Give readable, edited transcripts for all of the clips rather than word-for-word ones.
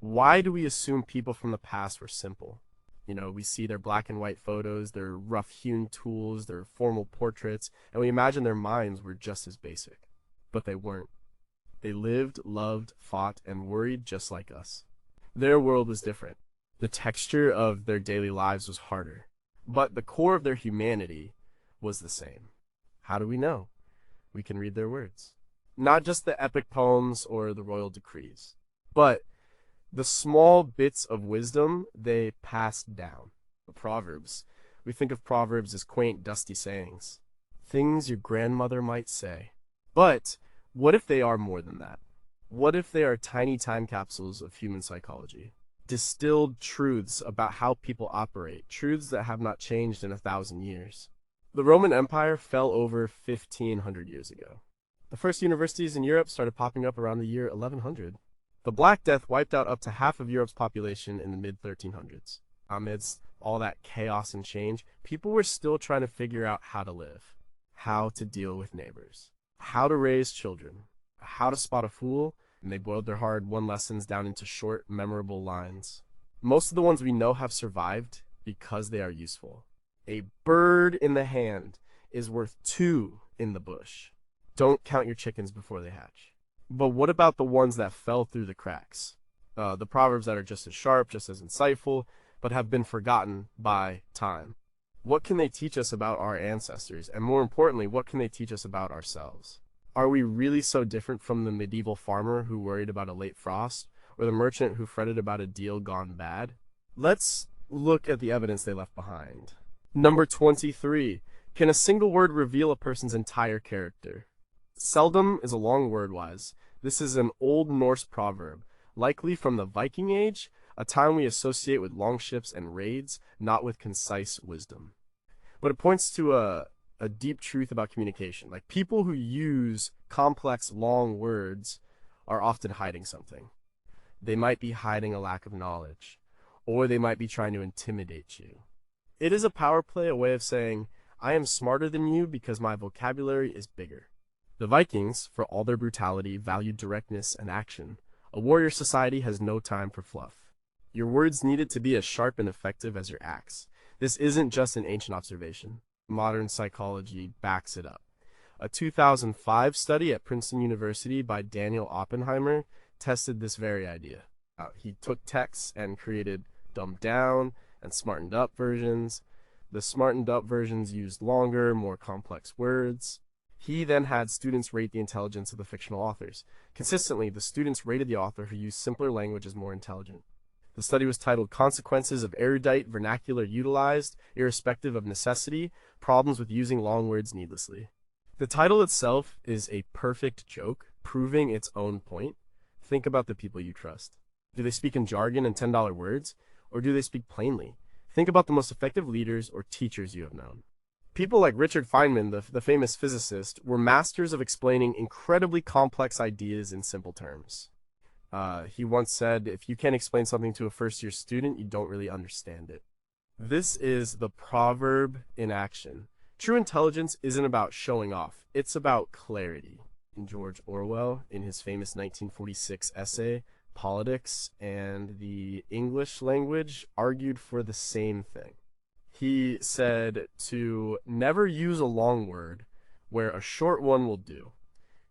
Why do we assume people from the past were simple? We see their black and white photos, their rough-hewn tools, their formal portraits, and we imagine their minds were just as basic. But they weren't. They lived, loved, fought, and worried just like us. Their world was different. The texture of their daily lives was harder. But the core of their humanity was the same. How do we know? We can read their words. Not just the epic poems or the royal decrees, but the small bits of wisdom they passed down. The Proverbs. We think of Proverbs as quaint, dusty sayings. Things your grandmother might say. But what if they are more than that? What if they are tiny time capsules of human psychology? Distilled truths about how people operate, truths that have not changed in 1,000 years. The Roman Empire fell over 1,500 years ago. The first universities in Europe started popping up around the year 1100. The Black Death wiped out up to half of Europe's population in the mid-1300s. Amidst all that chaos and change, people were still trying to figure out how to live, how to deal with neighbors, how to raise children, how to spot a fool, and they boiled their hard-won lessons down into short, memorable lines. Most of the ones we know have survived because they are useful. A bird in the hand is worth two in the bush. Don't count your chickens before they hatch. But what about the ones that fell through the cracks? The proverbs that are just as sharp, just as insightful, but have been forgotten by time. What can they teach us about our ancestors? And more importantly, what can they teach us about ourselves? Are we really so different from the medieval farmer who worried about a late frost, or the merchant who fretted about a deal gone bad? Let's look at the evidence they left behind. Number 23. Can a single word reveal a person's entire character? Seldom is a long word-wise. This is an Old Norse proverb, likely from the Viking Age, a time we associate with long ships and raids, not with concise wisdom. But it points to a deep truth about communication. Like, people who use complex, long words are often hiding something. They might be hiding a lack of knowledge, or they might be trying to intimidate you. It is a power play, a way of saying, I am smarter than you because my vocabulary is bigger. The Vikings, for all their brutality, valued directness and action. A warrior society has no time for fluff. Your words needed to be as sharp and effective as your axe. This isn't just an ancient observation. Modern psychology backs it up. A 2005 study at Princeton University by Daniel Oppenheimer tested this very idea. He took texts and created dumbed down and smartened up versions. The smartened up versions used longer, more complex words. He then had students rate the intelligence of the fictional authors. Consistently, the students rated the author who used simpler language as more intelligent. The study was titled Consequences of Erudite Vernacular Utilized, Irrespective of Necessity, Problems with Using Long Words Needlessly. The title itself is a perfect joke, proving its own point. Think about the people you trust. Do they speak in jargon and $10 words, or do they speak plainly? Think about the most effective leaders or teachers you have known. People like Richard Feynman, the famous physicist, were masters of explaining incredibly complex ideas in simple terms. He once said, if you can't explain something to a first-year student, you don't really understand it. This is the proverb in action. True intelligence isn't about showing off. It's about clarity. George Orwell, in his famous 1946 essay, Politics and the English Language, argued for the same thing. He said to never use a long word where a short one will do.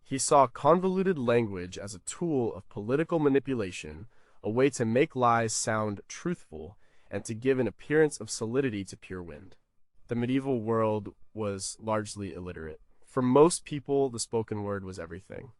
He saw convoluted language as a tool of political manipulation, a way to make lies sound truthful, and to give an appearance of solidity to pure wind. The medieval world was largely illiterate. For most people, the spoken word was everything.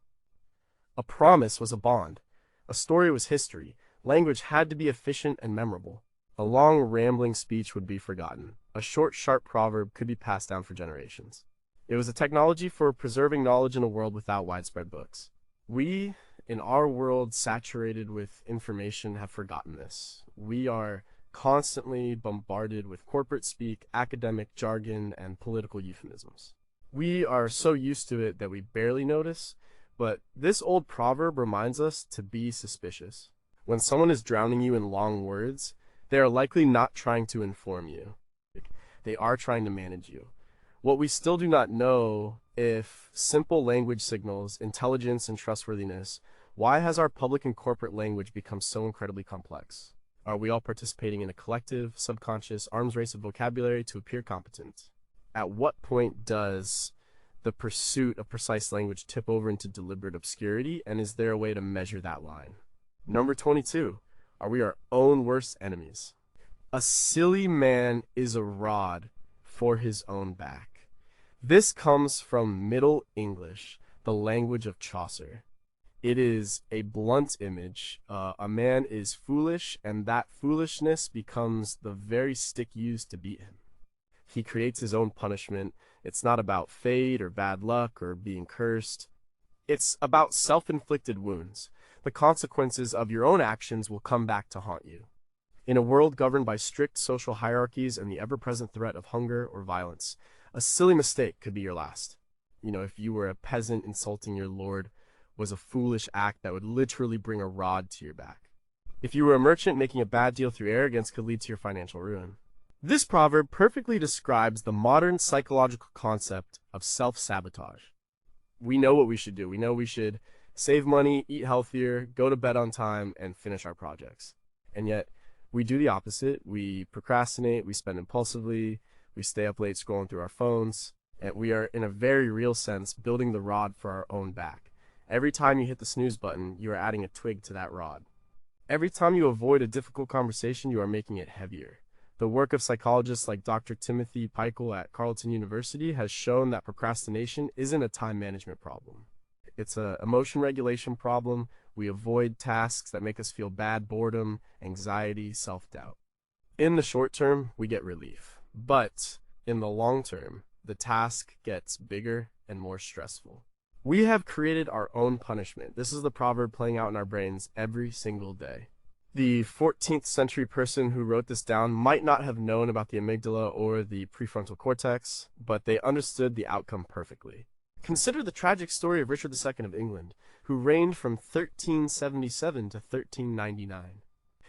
A promise was a bond. A story was history. Language had to be efficient and memorable. A long, rambling speech would be forgotten. A short, sharp proverb could be passed down for generations. It was a technology for preserving knowledge in a world without widespread books. We, in our world saturated with information, have forgotten this. We are constantly bombarded with corporate speak, academic jargon, and political euphemisms. We are so used to it that we barely notice, but this old proverb reminds us to be suspicious. When someone is drowning you in long words, they are likely not trying to inform you. They are trying to manage you. What we still do not know if simple language signals intelligence and trustworthiness, Why has our public and corporate language become so incredibly complex? Are we all participating in a collective, subconscious arms race of vocabulary to appear competent? At what point does the pursuit of precise language tip over into deliberate obscurity, and is there a way to measure that line? Number 22. Are we our own worst enemies? A silly man is a rod for his own back. This comes from Middle English, the language of Chaucer. It is a blunt image. A man is foolish, and that foolishness becomes the very stick used to beat him. He creates his own punishment. It's not about fate or bad luck or being cursed. It's about self-inflicted wounds. The consequences of your own actions will come back to haunt you. In a world governed by strict social hierarchies and the ever-present threat of hunger or violence, a silly mistake could be your last. If you were a peasant, insulting your lord was a foolish act that would literally bring a rod to your back. If you were a merchant, making a bad deal through arrogance could lead to your financial ruin. This proverb perfectly describes the modern psychological concept of self-sabotage. We know what we should do. We know we should save money, eat healthier, go to bed on time, and finish our projects. And yet, we do the opposite. We procrastinate, we spend impulsively, we stay up late scrolling through our phones, and we are, in a very real sense, building the rod for our own back. Every time you hit the snooze button, you are adding a twig to that rod. Every time you avoid a difficult conversation, you are making it heavier. The work of psychologists like Dr. Timothy Peichel at Carleton University has shown that procrastination isn't a time management problem. It's an emotion regulation problem. We avoid tasks that make us feel bad, boredom, anxiety, self-doubt. In the short term, we get relief. But in the long term, the task gets bigger and more stressful. We have created our own punishment. This is the proverb playing out in our brains every single day. The 14th century person who wrote this down might not have known about the amygdala or the prefrontal cortex, but they understood the outcome perfectly. Consider the tragic story of Richard II of England, who reigned from 1377 to 1399.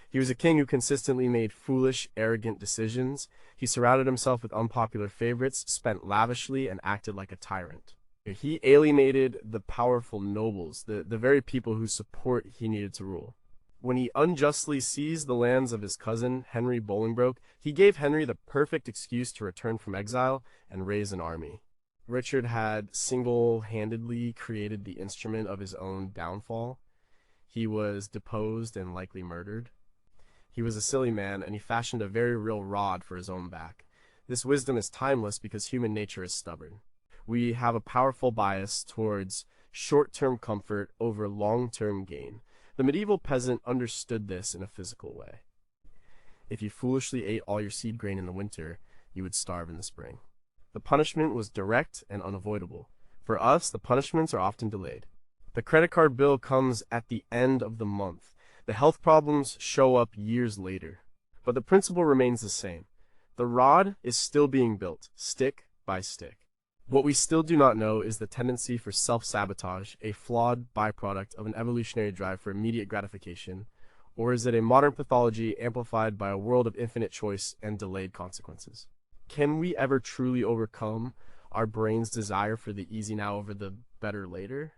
He was a king who consistently made foolish, arrogant decisions. He surrounded himself with unpopular favorites, spent lavishly, and acted like a tyrant. He alienated the powerful nobles, the very people whose support he needed to rule. When he unjustly seized the lands of his cousin, Henry Bolingbroke, he gave Henry the perfect excuse to return from exile and raise an army. Richard had single-handedly created the instrument of his own downfall. He was deposed and likely murdered. He was a silly man, and he fashioned a very real rod for his own back. This wisdom is timeless because human nature is stubborn. We have a powerful bias towards short-term comfort over long-term gain. The medieval peasant understood this in a physical way. If you foolishly ate all your seed grain in the winter, you would starve in the spring. The punishment was direct and unavoidable. For us, the punishments are often delayed. The credit card bill comes at the end of the month. The health problems show up years later. But the principle remains the same. The rod is still being built, stick by stick. What we still do not know is the tendency for self-sabotage, a flawed byproduct of an evolutionary drive for immediate gratification, or is it a modern pathology amplified by a world of infinite choice and delayed consequences? Can we ever truly overcome our brain's desire for the easy now over the better later?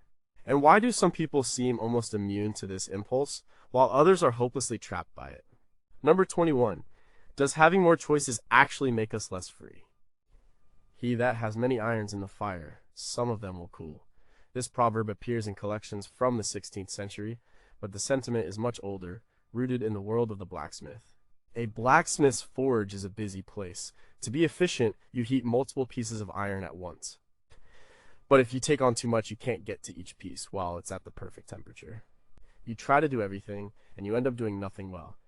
And why do some people seem almost immune to this impulse, while others are hopelessly trapped by it? Number 21. Does having more choices actually make us less free? He that has many irons in the fire, some of them will cool. This proverb appears in collections from the 16th century, but the sentiment is much older, rooted in the world of the blacksmith. A blacksmith's forge is a busy place. To be efficient, you heat multiple pieces of iron at once. But if you take on too much, you can't get to each piece while it's at the perfect temperature. You try to do everything, and you end up doing nothing well.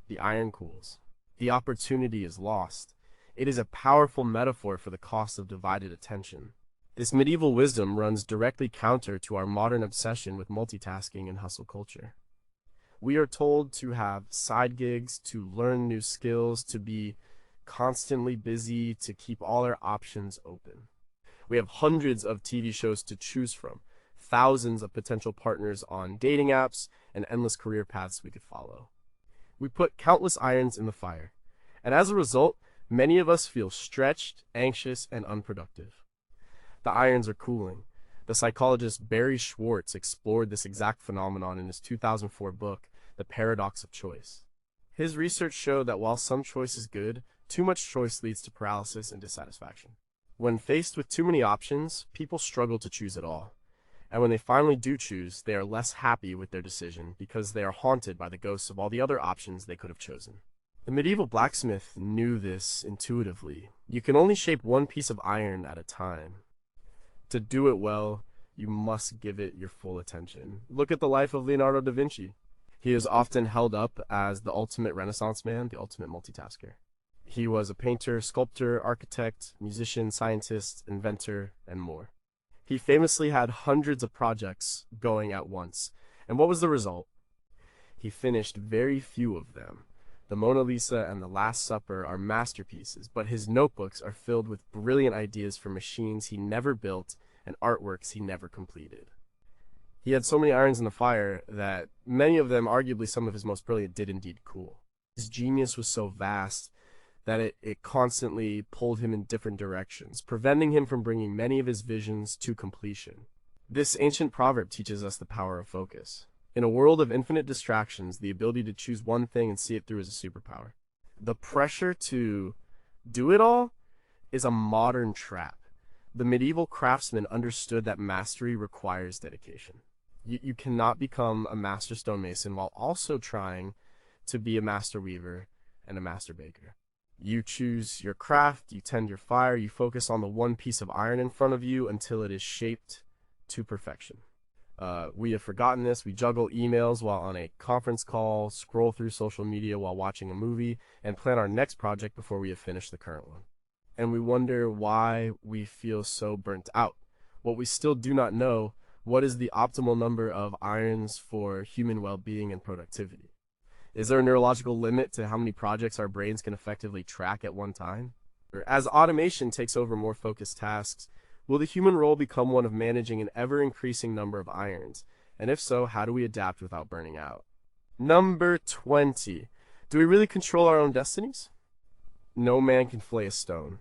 The iron cools. The opportunity is lost. It is a powerful metaphor for the cost of divided attention. This medieval wisdom runs directly counter to our modern obsession with multitasking and hustle culture. We are told to have side gigs, to learn new skills, to be constantly busy, to keep all our options open. We have hundreds of TV shows to choose from, thousands of potential partners on dating apps, and endless career paths we could follow. We put countless irons in the fire, and as a result, many of us feel stretched, anxious, and unproductive. The irons are cooling. The psychologist Barry Schwartz explored this exact phenomenon in his 2004 book, The Paradox of Choice. His research showed that while some choice is good, too much choice leads to paralysis and dissatisfaction. When faced with too many options, people struggle to choose at all. And when they finally do choose, they are less happy with their decision because they are haunted by the ghosts of all the other options they could have chosen. The medieval blacksmith knew this intuitively. You can only shape one piece of iron at a time. To do it well, you must give it your full attention. Look at the life of Leonardo da Vinci. He is often held up as the ultimate Renaissance man, the ultimate multitasker. He was a painter, sculptor, architect, musician, scientist, inventor, and more. He famously had hundreds of projects going at once. And what was the result? He finished very few of them. The Mona Lisa and the Last Supper are masterpieces, but his notebooks are filled with brilliant ideas for machines he never built and artworks he never completed. He had so many irons in the fire that many of them, arguably some of his most brilliant, did indeed cool. His genius was so vast that it constantly pulled him in different directions, preventing him from bringing many of his visions to completion. This ancient proverb teaches us the power of focus. In a world of infinite distractions, the ability to choose one thing and see it through is a superpower. The pressure to do it all is a modern trap. The medieval craftsman understood that mastery requires dedication. You cannot become a master stonemason while also trying to be a master weaver and a master baker. You choose your craft, you tend your fire, you focus on the one piece of iron in front of you until it is shaped to perfection. We have forgotten this. We juggle emails while on a conference call, scroll through social media while watching a movie, and plan our next project before we have finished the current one. And we wonder why we feel so burnt out. What we still do not know, what is the optimal number of irons for human well-being and productivity? Is there a neurological limit to how many projects our brains can effectively track at one time? As automation takes over more focused tasks, will the human role become one of managing an ever-increasing number of irons? And if so, how do we adapt without burning out? Number 20. Do we really control our own destinies? No man can flay a stone.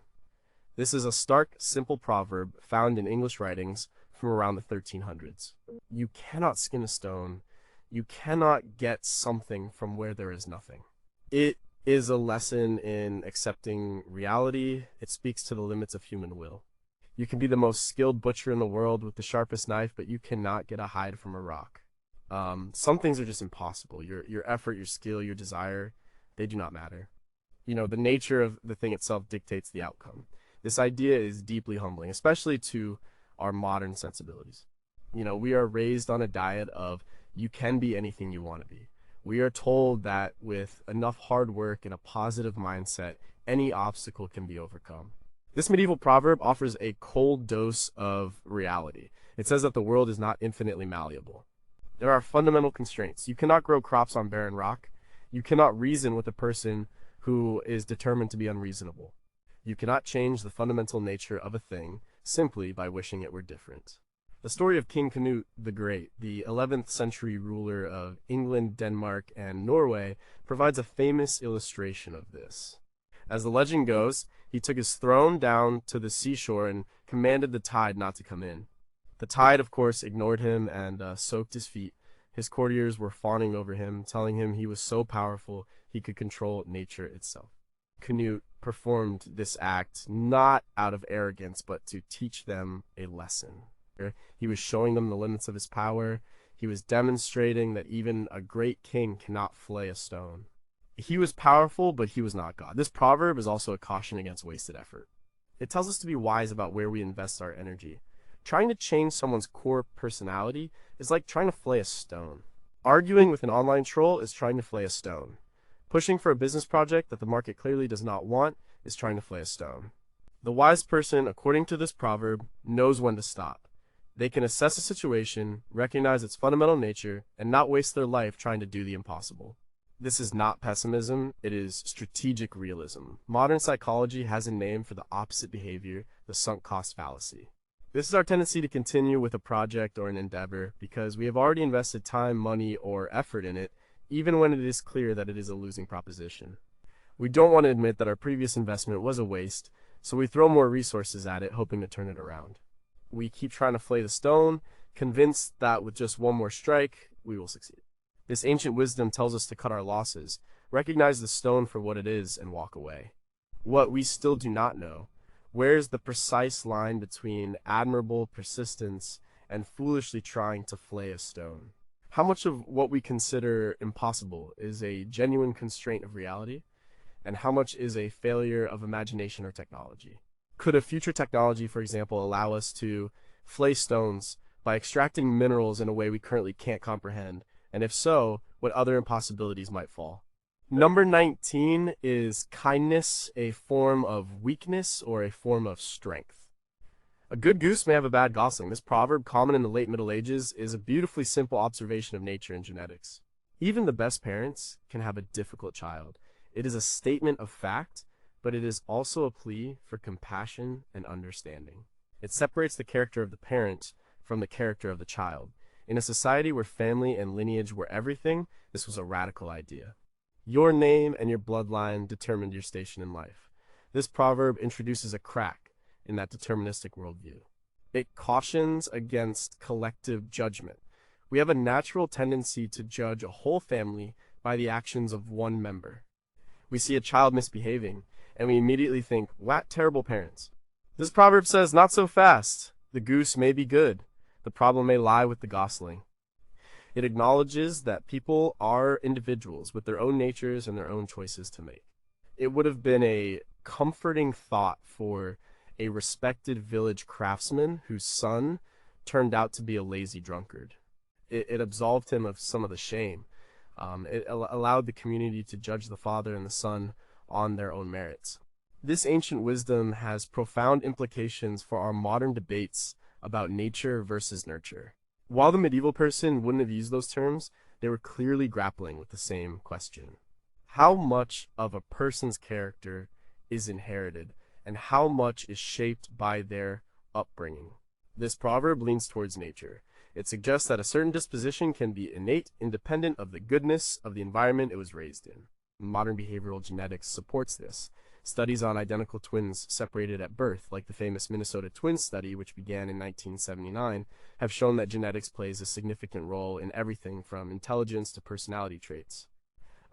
This is a stark, simple proverb found in English writings from around the 1300s. You cannot skin a stone. You cannot get something from where there is nothing. It is a lesson in accepting reality. It speaks to the limits of human will. You can be the most skilled butcher in the world with the sharpest knife, but you cannot get a hide from a rock. Some things are just impossible. Your effort, your skill, your desire, they do not matter. The nature of the thing itself dictates the outcome. This idea is deeply humbling, especially to our modern sensibilities. We are raised on a diet of you can be anything you want to be. We are told that with enough hard work and a positive mindset, any obstacle can be overcome. This medieval proverb offers a cold dose of reality. It says that the world is not infinitely malleable. There are fundamental constraints. You cannot grow crops on barren rock. You cannot reason with a person who is determined to be unreasonable. You cannot change the fundamental nature of a thing simply by wishing it were different. The story of King Canute the Great, the 11th century ruler of England, Denmark, and Norway, provides a famous illustration of this. As the legend goes, he took his throne down to the seashore and commanded the tide not to come in. The tide, of course, ignored him and soaked his feet. His courtiers were fawning over him, telling him he was so powerful he could control nature itself. Canute performed this act not out of arrogance, but to teach them a lesson. He was showing them the limits of his power. He was demonstrating that even a great king cannot flay a stone. He was powerful, but he was not God. This proverb is also a caution against wasted effort. It tells us to be wise about where we invest our energy. Trying to change someone's core personality is like trying to flay a stone. Arguing with an online troll is trying to flay a stone. Pushing for a business project that the market clearly does not want is trying to flay a stone. The wise person, according to this proverb, knows when to stop. They can assess a situation, recognize its fundamental nature, and not waste their life trying to do the impossible. This is not pessimism, it is strategic realism. Modern psychology has a name for the opposite behavior, the sunk cost fallacy. This is our tendency to continue with a project or an endeavor because we have already invested time, money, or effort in it, even when it is clear that it is a losing proposition. We don't want to admit that our previous investment was a waste, so we throw more resources at it, hoping to turn it around. We keep trying to flay the stone, convinced that with just one more strike, we will succeed. This ancient wisdom tells us to cut our losses, recognize the stone for what it is, and walk away. What we still do not know, where's the precise line between admirable persistence and foolishly trying to flay a stone? How much of what we consider impossible is a genuine constraint of reality, and how much is a failure of imagination or technology? Could a future technology, for example, allow us to flay stones by extracting minerals in a way we currently can't comprehend? And if so, what other impossibilities might fall? Number 19 is kindness a form of weakness or a form of strength? A good goose may have a bad gosling. This proverb, common in the late Middle Ages, is a beautifully simple observation of nature and genetics. Even the best parents can have a difficult child. It is a statement of fact, but it is also a plea for compassion and understanding. It separates the character of the parent from the character of the child. In a society where family and lineage were everything, this was a radical idea. Your name and your bloodline determined your station in life. This proverb introduces a crack in that deterministic worldview. It cautions against collective judgment. We have a natural tendency to judge a whole family by the actions of one member. We see a child misbehaving, and we immediately think, what terrible parents. This proverb says, not so fast. The goose may be good. The problem may lie with the gosling. It acknowledges that people are individuals with their own natures and their own choices to make. It would have been a comforting thought for a respected village craftsman whose son turned out to be a lazy drunkard. It absolved him of some of the shame. It allowed the community to judge the father and the son on their own merits. This ancient wisdom has profound implications for our modern debates about nature versus nurture. While the medieval person wouldn't have used those terms, they were clearly grappling with the same question. How much of a person's character is inherited, and how much is shaped by their upbringing? This proverb leans towards nature. It suggests that a certain disposition can be innate, independent of the goodness of the environment it was raised in. Modern behavioral genetics supports this. Studies on identical twins separated at birth, like the famous Minnesota twins study, which began in 1979, have shown that genetics plays a significant role in everything from intelligence to personality traits.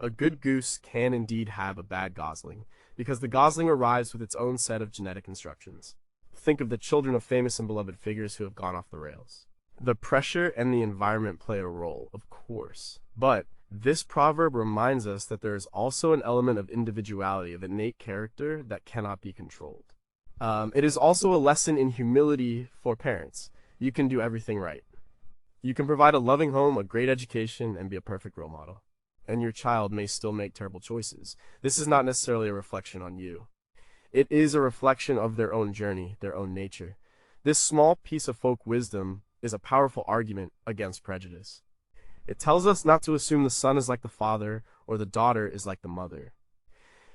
A good goose can indeed have a bad gosling, because the gosling arrives with its own set of genetic instructions. Think of the children of famous and beloved figures who have gone off the rails. The pressure and the environment play a role, of course, but this proverb reminds us that there is also an element of individuality, of innate character that cannot be controlled. It is also a lesson in humility for parents. You can do everything right. You can provide a loving home, a great education, and be a perfect role model. And your child may still make terrible choices. This is not necessarily a reflection on you. It is a reflection of their own journey, their own nature. This small piece of folk wisdom is a powerful argument against prejudice. It tells us not to assume the son is like the father or the daughter is like the mother.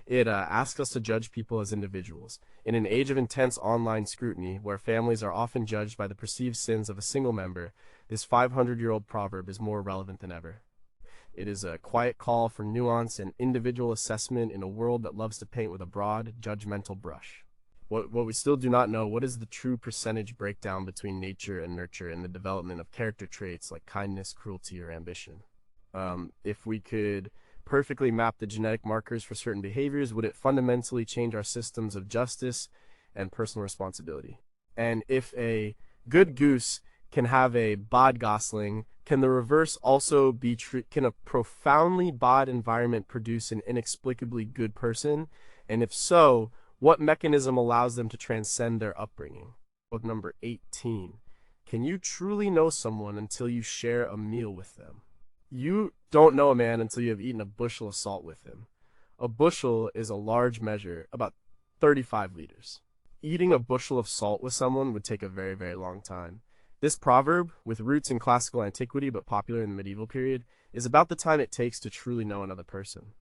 It asks us to judge people as individuals. In an age of intense online scrutiny, where families are often judged by the perceived sins of a single member, this 500-year-old proverb is more relevant than ever. It is a quiet call for nuance and individual assessment in a world that loves to paint with a broad, judgmental brush. What we still do not know, what is the true percentage breakdown between nature and nurture in the development of character traits like kindness, cruelty, or ambition? If we could perfectly map the genetic markers for certain behaviors, would it fundamentally change our systems of justice and personal responsibility? And if a good goose can have a bad gosling, can the reverse also be true? Can a profoundly bad environment produce an inexplicably good person? And if so, what mechanism allows them to transcend their upbringing? Book number 18. Can you truly know someone until you share a meal with them? You don't know a man until you have eaten a bushel of salt with him. A bushel is a large measure, about 35 liters. Eating a bushel of salt with someone would take a very, very long time. This proverb, with roots in classical antiquity but popular in the medieval period, is about the time it takes to truly know another person.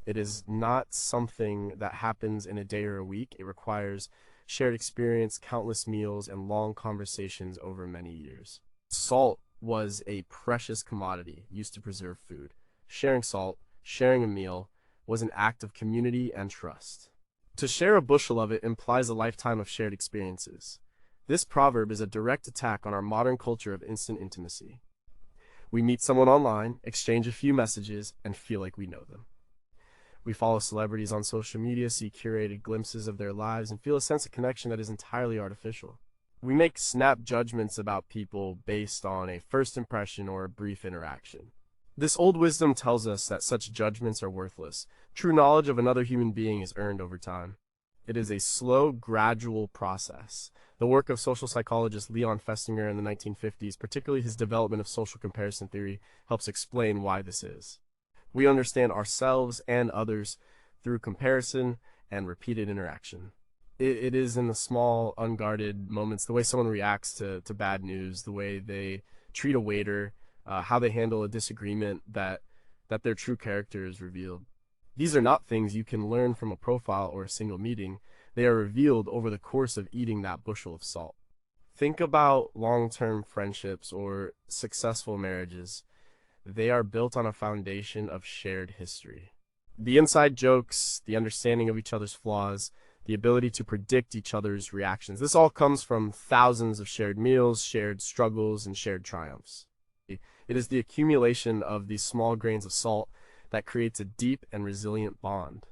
It is not something that happens in a day or a week. It requires shared experience, countless meals, and long conversations over many years. Salt was a precious commodity used to preserve food. Sharing salt, sharing a meal, was an act of community and trust. To share a bushel of it implies a lifetime of shared experiences. This proverb is a direct attack on our modern culture of instant intimacy. We meet someone online, exchange a few messages, and feel like we know them. We follow celebrities on social media, see curated glimpses of their lives, and feel a sense of connection that is entirely artificial. We make snap judgments about people based on a first impression or a brief interaction. This old wisdom tells us that such judgments are worthless. True knowledge of another human being is earned over time. It is a slow, gradual process. The work of social psychologist Leon Festinger in the 1950s, particularly his development of social comparison theory, helps explain why this is. We understand ourselves and others through comparison and repeated interaction. It is in the small, unguarded moments, the way someone reacts to bad news, the way they treat a waiter, how they handle a disagreement, that their true character is revealed. These are not things you can learn from a profile or a single meeting. They are revealed over the course of eating that bushel of salt. Think about long-term friendships or successful marriages. They are built on a foundation of shared history. The inside jokes, the understanding of each other's flaws, the ability to predict each other's reactions. This all comes from thousands of shared meals, shared struggles, and shared triumphs. It is the accumulation of these small grains of salt that creates a deep and resilient bond.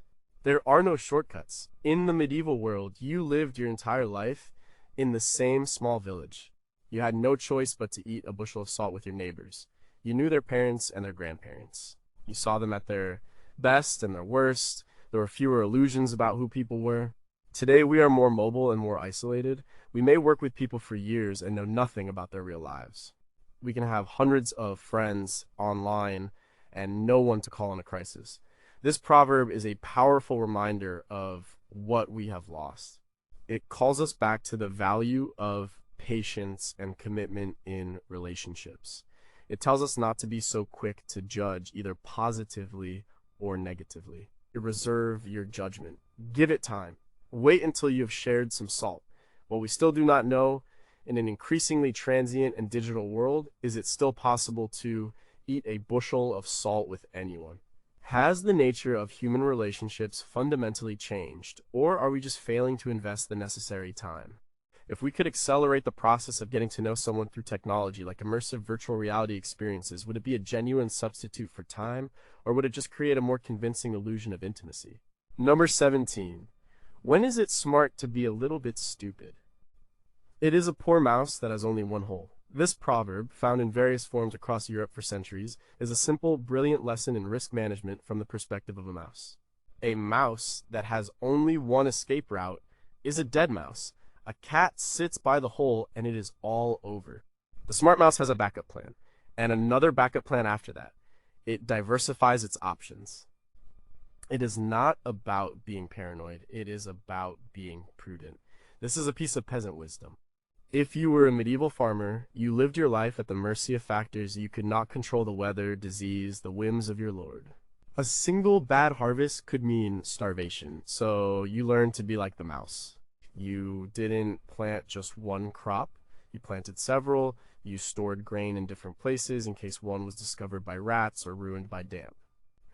There are no shortcuts. In the medieval world, you lived your entire life in the same small village. You had no choice but to eat a bushel of salt with your neighbors. You knew their parents and their grandparents. You saw them at their best and their worst. There were fewer illusions about who people were. Today, we are more mobile and more isolated. We may work with people for years and know nothing about their real lives. We can have hundreds of friends online and no one to call in a crisis. This proverb is a powerful reminder of what we have lost. It calls us back to the value of patience and commitment in relationships. It tells us not to be so quick to judge either positively or negatively. Reserve your judgment. Give it time. Wait until you have shared some salt. What we still do not know, in an increasingly transient and digital world, is it still possible to eat a bushel of salt with anyone? Has the nature of human relationships fundamentally changed, or are we just failing to invest the necessary time? If we could accelerate the process of getting to know someone through technology, like immersive virtual reality experiences, would it be a genuine substitute for time, or would it just create a more convincing illusion of intimacy? Number 17. When is it smart to be a little bit stupid? It is a poor mouse that has only one hole. This proverb, found in various forms across Europe for centuries, is a simple, brilliant lesson in risk management from the perspective of a mouse. A mouse that has only one escape route is a dead mouse. A cat sits by the hole and it is all over. The smart mouse has a backup plan, and another backup plan after that. It diversifies its options. It is not about being paranoid. It is about being prudent. This is a piece of peasant wisdom. If you were a medieval farmer, you lived your life at the mercy of factors you could not control: the weather, disease, the whims of your lord. A single bad harvest could mean starvation, so you learned to be like the mouse. You didn't plant just one crop. You planted several. You stored grain in different places in case one was discovered by rats or ruined by damp.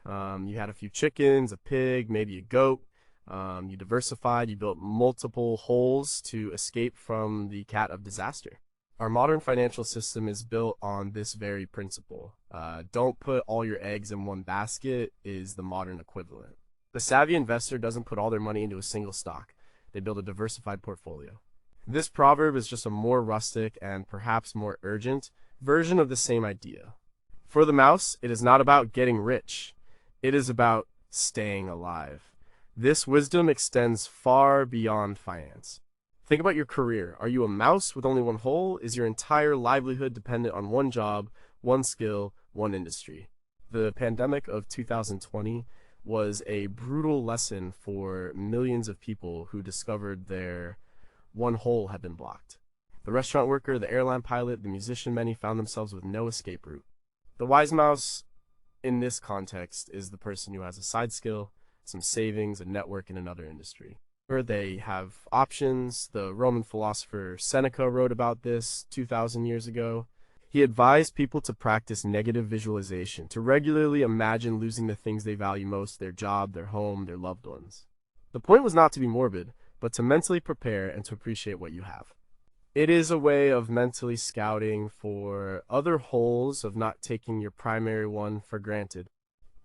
You had a few chickens, a pig, maybe a goat. You diversified. You built multiple holes to escape from the cat of disaster. Our modern financial system is built on this very principle. Don't put all your eggs in one basket is the modern equivalent. The savvy investor doesn't put all their money into a single stock. They build a diversified portfolio. This proverb is just a more rustic and perhaps more urgent version of the same idea. For the mouse, it is not about getting rich. It is about staying alive. This wisdom extends far beyond finance. Think about your career. Are you a mouse with only one hole? Is your entire livelihood dependent on one job, one skill, one industry? The pandemic of 2020 was a brutal lesson for millions of people who discovered their one hole had been blocked. The restaurant worker, the airline pilot, the musician, many found themselves with no escape route. The wise mouse in this context is the person who has a side skill, some savings, a network in another industry. Or they have options. The Roman philosopher Seneca wrote about this 2,000 years ago. He advised people to practice negative visualization, to regularly imagine losing the things they value most: their job, their home, their loved ones. The point was not to be morbid, but to mentally prepare and to appreciate what you have. It is a way of mentally scouting for other holes, of not taking your primary one for granted.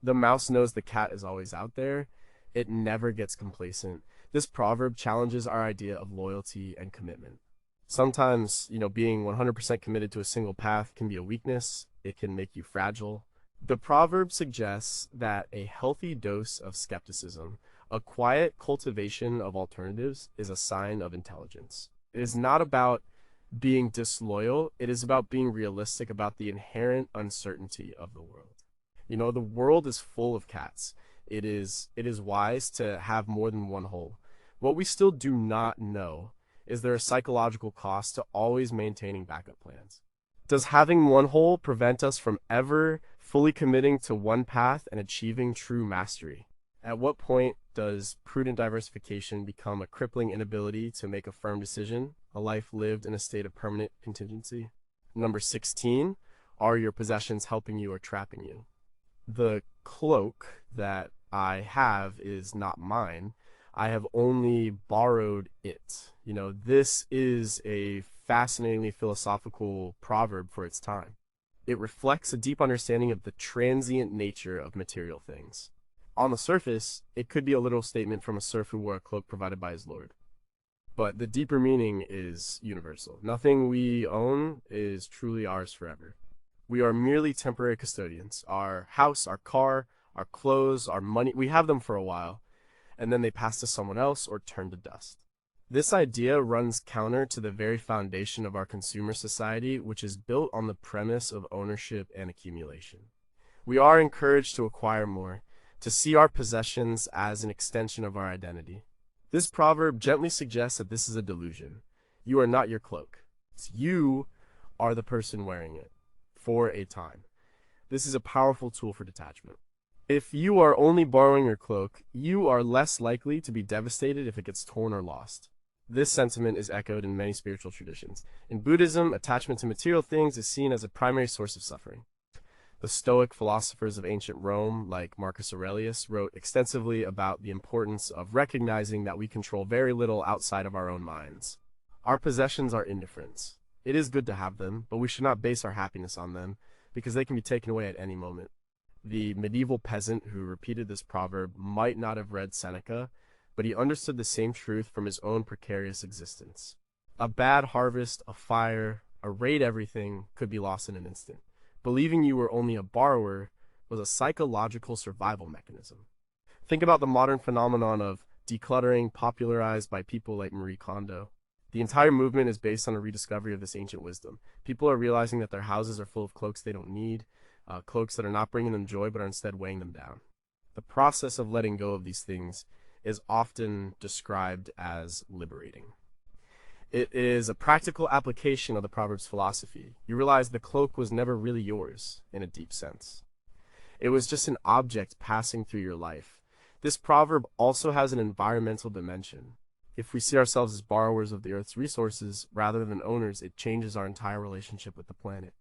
The mouse knows the cat is always out there. It never gets complacent. This proverb challenges our idea of loyalty and commitment. Sometimes, being 100% committed to a single path can be a weakness. It can make you fragile. The proverb suggests that a healthy dose of skepticism, a quiet cultivation of alternatives, is a sign of intelligence. It is not about being disloyal. It is about being realistic about the inherent uncertainty of the world. The world is full of cats. It is wise to have more than one hole. What we still do not know is there a psychological cost to always maintaining backup plans. Does having one hole prevent us from ever fully committing to one path and achieving true mastery? At what point does prudent diversification become a crippling inability to make a firm decision, a life lived in a state of permanent contingency? Number 16, are your possessions helping you or trapping you? The cloak that I have is not mine. I have only borrowed it. This is a fascinatingly philosophical proverb for its time. It reflects a deep understanding of the transient nature of material things. On the surface, it could be a literal statement from a serf who wore a cloak provided by his lord. But the deeper meaning is universal. Nothing we own is truly ours forever. We are merely temporary custodians. Our house, our car, our clothes, our money, we have them for a while, and then they pass to someone else or turn to dust. This idea runs counter to the very foundation of our consumer society, which is built on the premise of ownership and accumulation. We are encouraged to acquire more, to see our possessions as an extension of our identity. This proverb gently suggests that this is a delusion. You are not your cloak. You are the person wearing it, for a time. This is a powerful tool for detachment. If you are only borrowing your cloak, you are less likely to be devastated if it gets torn or lost. This sentiment is echoed in many spiritual traditions. In Buddhism, attachment to material things is seen as a primary source of suffering. The Stoic philosophers of ancient Rome, like Marcus Aurelius, wrote extensively about the importance of recognizing that we control very little outside of our own minds. Our possessions are indifferents. It is good to have them, but we should not base our happiness on them, because they can be taken away at any moment. The medieval peasant who repeated this proverb might not have read Seneca, but he understood the same truth from his own precarious existence. A bad harvest, a fire, a raid, everything could be lost in an instant. Believing you were only a borrower was a psychological survival mechanism. Think about the modern phenomenon of decluttering popularized by people like Marie Kondo. The entire movement is based on a rediscovery of this ancient wisdom. People are realizing that their houses are full of cloaks they don't need, cloaks that are not bringing them joy but are instead weighing them down. The process of letting go of these things is often described as liberating. It is a practical application of the Proverbs philosophy. You realize the cloak was never really yours, in a deep sense. It was just an object passing through your life. This proverb also has an environmental dimension. If we see ourselves as borrowers of the earth's resources rather than owners, it changes our entire relationship with the planet.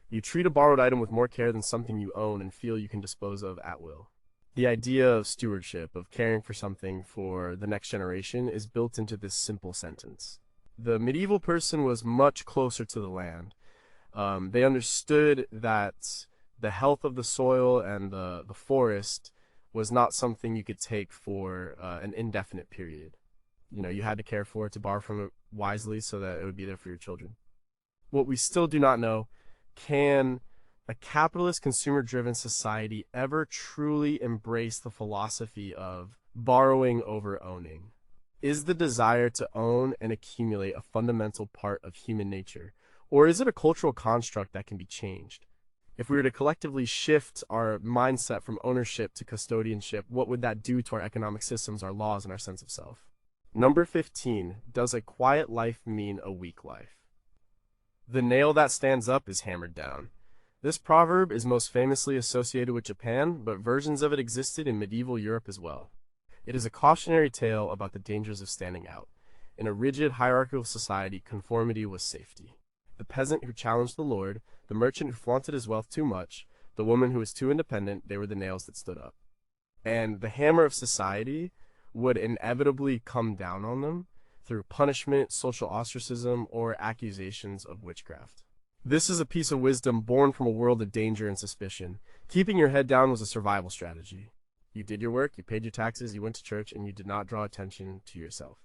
You treat a borrowed item with more care than something you own and feel you can dispose of at will. The idea of stewardship, of caring for something for the next generation, is built into this simple sentence. The medieval person was much closer to the land. They understood that the health of the soil and the forest was not something you could take for an indefinite period. You had to care for it, to borrow from it wisely so that it would be there for your children. What we still do not know, can a capitalist, consumer-driven society ever truly embrace the philosophy of borrowing over owning? Is the desire to own and accumulate a fundamental part of human nature, or is it a cultural construct that can be changed? If we were to collectively shift our mindset from ownership to custodianship, what would that do to our economic systems, our laws, and our sense of self? Number 15, does a quiet life mean a weak life? The nail that stands up is hammered down. This proverb is most famously associated with Japan, but versions of it existed in medieval Europe as well. It is a cautionary tale about the dangers of standing out. In a rigid, hierarchical society, conformity was safety. The peasant who challenged the lord, the merchant who flaunted his wealth too much, the woman who was too independent, they were the nails that stood up. And the hammer of society would inevitably come down on them through punishment, social ostracism, or accusations of witchcraft. This is a piece of wisdom born from a world of danger and suspicion. Keeping your head down was a survival strategy. You did your work, you paid your taxes, you went to church, and you did not draw attention to yourself.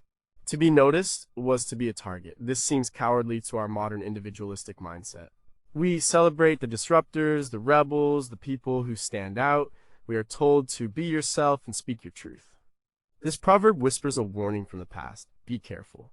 To be noticed was to be a target. This seems cowardly to our modern individualistic mindset. We celebrate the disruptors, the rebels, the people who stand out. We are told to be yourself and speak your truth. This proverb whispers a warning from the past. Be careful.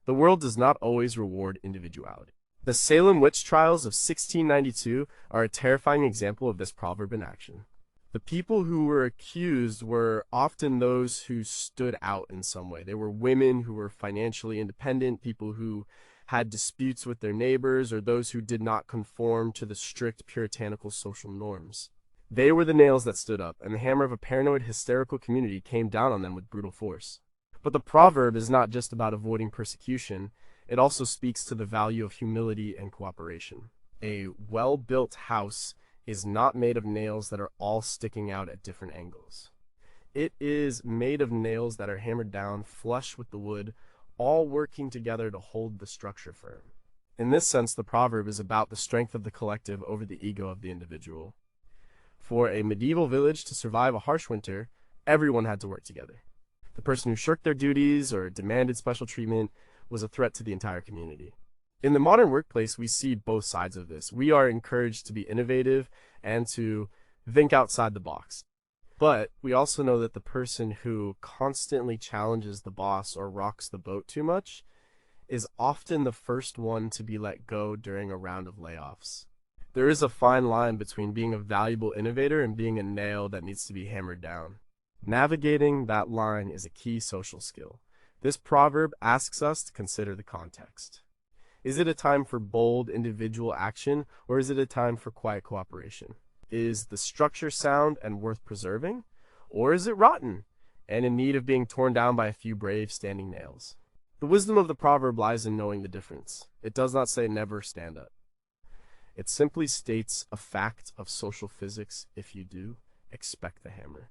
The world does not always reward individuality. The Salem witch trials of 1692 are a terrifying example of this proverb in action. The people who were accused were often those who stood out in some way. They were women who were financially independent, people who had disputes with their neighbors, or those who did not conform to the strict puritanical social norms. They were the nails that stood up, and the hammer of a paranoid, hysterical community came down on them with brutal force. But the proverb is not just about avoiding persecution. It also speaks to the value of humility and cooperation. A well-built house is not made of nails that are all sticking out at different angles. It is made of nails that are hammered down flush with the wood, all working together to hold the structure firm. In this sense, the proverb is about the strength of the collective over the ego of the individual. For a medieval village to survive a harsh winter, everyone had to work together. The person who shirked their duties or demanded special treatment was a threat to the entire community. In the modern workplace, we see both sides of this. We are encouraged to be innovative and to think outside the box. But we also know that the person who constantly challenges the boss or rocks the boat too much is often the first one to be let go during a round of layoffs. There is a fine line between being a valuable innovator and being a nail that needs to be hammered down. Navigating that line is a key social skill. This proverb asks us to consider the context. Is it a time for bold individual action, or is it a time for quiet cooperation? Is the structure sound and worth preserving, or is it rotten and in need of being torn down by a few brave standing nails? The wisdom of the proverb lies in knowing the difference. It does not say never stand up. It simply states a fact of social physics. If you do, expect the hammer.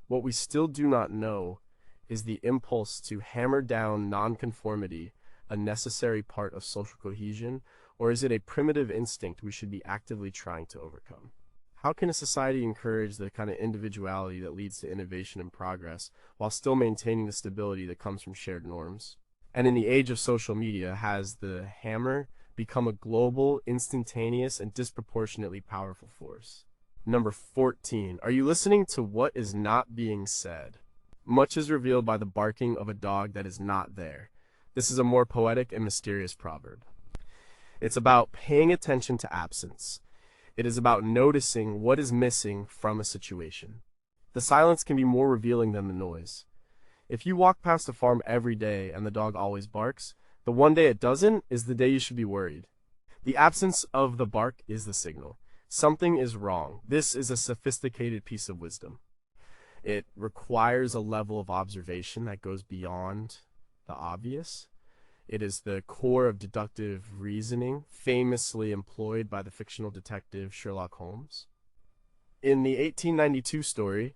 What we still do not know is the impulse to hammer down nonconformity, a necessary part of social cohesion, or is it a primitive instinct we should be actively trying to overcome? How can a society encourage the kind of individuality that leads to innovation and progress while still maintaining the stability that comes from shared norms? And in the age of social media, has the hammer become a global, instantaneous, and disproportionately powerful force? Number 14. Are you listening to what is not being said? Much is revealed by the barking of a dog that is not there. This is a more poetic and mysterious proverb. It's about paying attention to absence. It is about noticing what is missing from a situation. The silence can be more revealing than the noise. If you walk past a farm every day and the dog always barks, the one day it doesn't is the day you should be worried. The absence of the bark is the signal. Something is wrong. This is a sophisticated piece of wisdom. It requires a level of observation that goes beyond the obvious. It is the core of deductive reasoning, famously employed by the fictional detective Sherlock Holmes. In the 1892 story,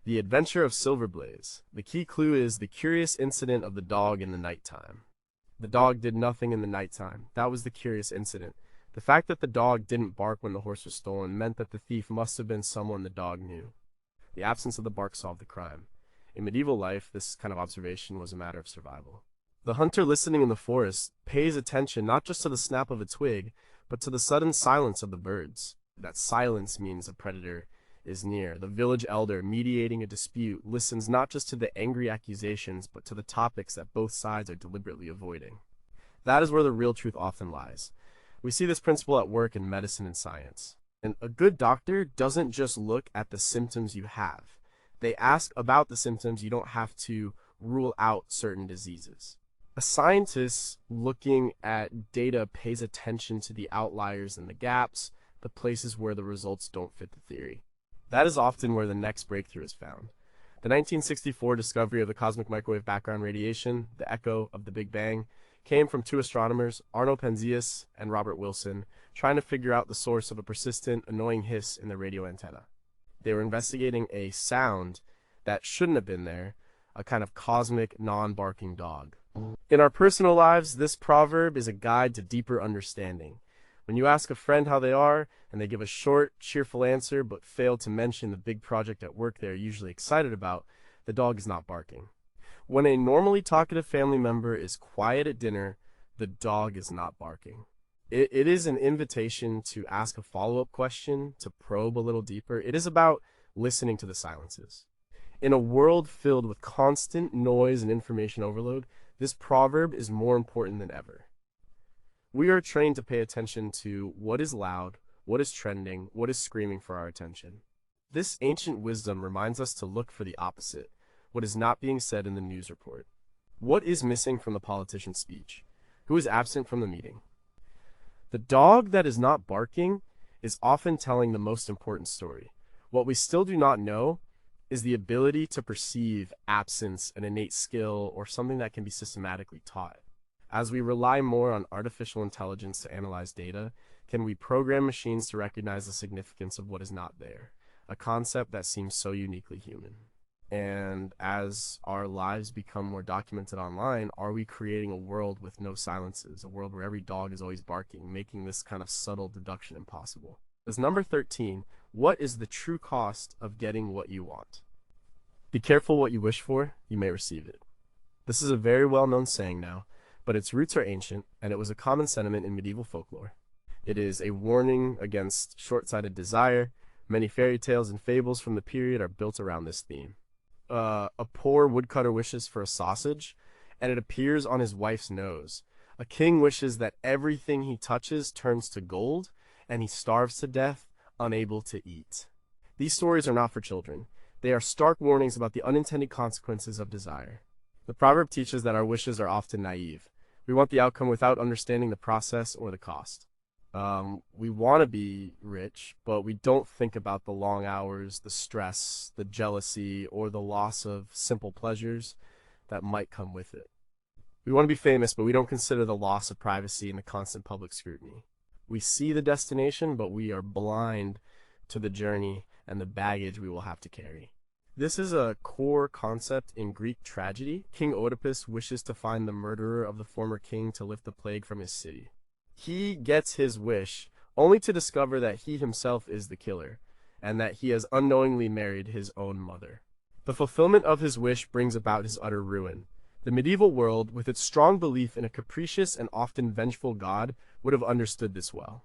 The Adventure of Silverblaze, the key clue is the curious incident of the dog in the nighttime. The dog did nothing in the nighttime. That was the curious incident. The fact that the dog didn't bark when the horse was stolen meant that the thief must have been someone the dog knew. The absence of the bark solved the crime. In medieval life, this kind of observation was a matter of survival. The hunter listening in the forest pays attention not just to the snap of a twig, but to the sudden silence of the birds. That silence means a predator is near. The village elder, mediating a dispute, listens not just to the angry accusations, but to the topics that both sides are deliberately avoiding. That is where the real truth often lies. We see this principle at work in medicine and science. And a good doctor doesn't just look at the symptoms you have. They ask about the symptoms. You don't have to rule out certain diseases. A scientist looking at data pays attention to the outliers and the gaps, the places where the results don't fit the theory. That is often where the next breakthrough is found. The 1964 discovery of the cosmic microwave background radiation, the echo of the Big Bang, came from two astronomers, Arno Penzias and Robert Wilson, trying to figure out the source of a persistent, annoying hiss in the radio antenna. They were investigating a sound that shouldn't have been there, a kind of cosmic, non-barking dog. In our personal lives, this proverb is a guide to deeper understanding. When you ask a friend how they are, and they give a short, cheerful answer but fail to mention the big project at work they are usually excited about, the dog is not barking. When a normally talkative family member is quiet at dinner, the dog is not barking. It is an invitation to ask a follow-up question, to probe a little deeper. It is about listening to the silences. In a world filled with constant noise and information overload, this proverb is more important than ever. We are trained to pay attention to what is loud, what is trending, what is screaming for our attention. This ancient wisdom reminds us to look for the opposite, what is not being said in the news report. What is missing from the politician's speech? Who is absent from the meeting? The dog that is not barking is often telling the most important story. What we still do not know is the ability to perceive absence, an innate skill, or something that can be systematically taught. As we rely more on artificial intelligence to analyze data, can we program machines to recognize the significance of what is not there? A concept that seems so uniquely human. And as our lives become more documented online, are we creating a world with no silences, a world where every dog is always barking, making this kind of subtle deduction impossible? As number 13, what is the true cost of getting what you want? Be careful what you wish for, you may receive it. This is a very well-known saying now, but its roots are ancient, and it was a common sentiment in medieval folklore. It is a warning against short-sighted desire. Many fairy tales and fables from the period are built around this theme. A poor woodcutter wishes for a sausage, and it appears on his wife's nose. A king wishes that everything he touches turns to gold, and he starves to death, unable to eat. These stories are not for children. They are stark warnings about the unintended consequences of desire. The proverb teaches that our wishes are often naive. We want the outcome without understanding the process or the cost. We want to be rich, but we don't think about the long hours, the stress, the jealousy, or the loss of simple pleasures that might come with it. We want to be famous, but we don't consider the loss of privacy and the constant public scrutiny. We see the destination, but we are blind to the journey and the baggage we will have to carry. This is a core concept in Greek tragedy. King Oedipus wishes to find the murderer of the former king to lift the plague from his city. He gets his wish, only to discover that he himself is the killer, and that he has unknowingly married his own mother. The fulfillment of his wish brings about his utter ruin. The medieval world, with its strong belief in a capricious and often vengeful god, would have understood this well.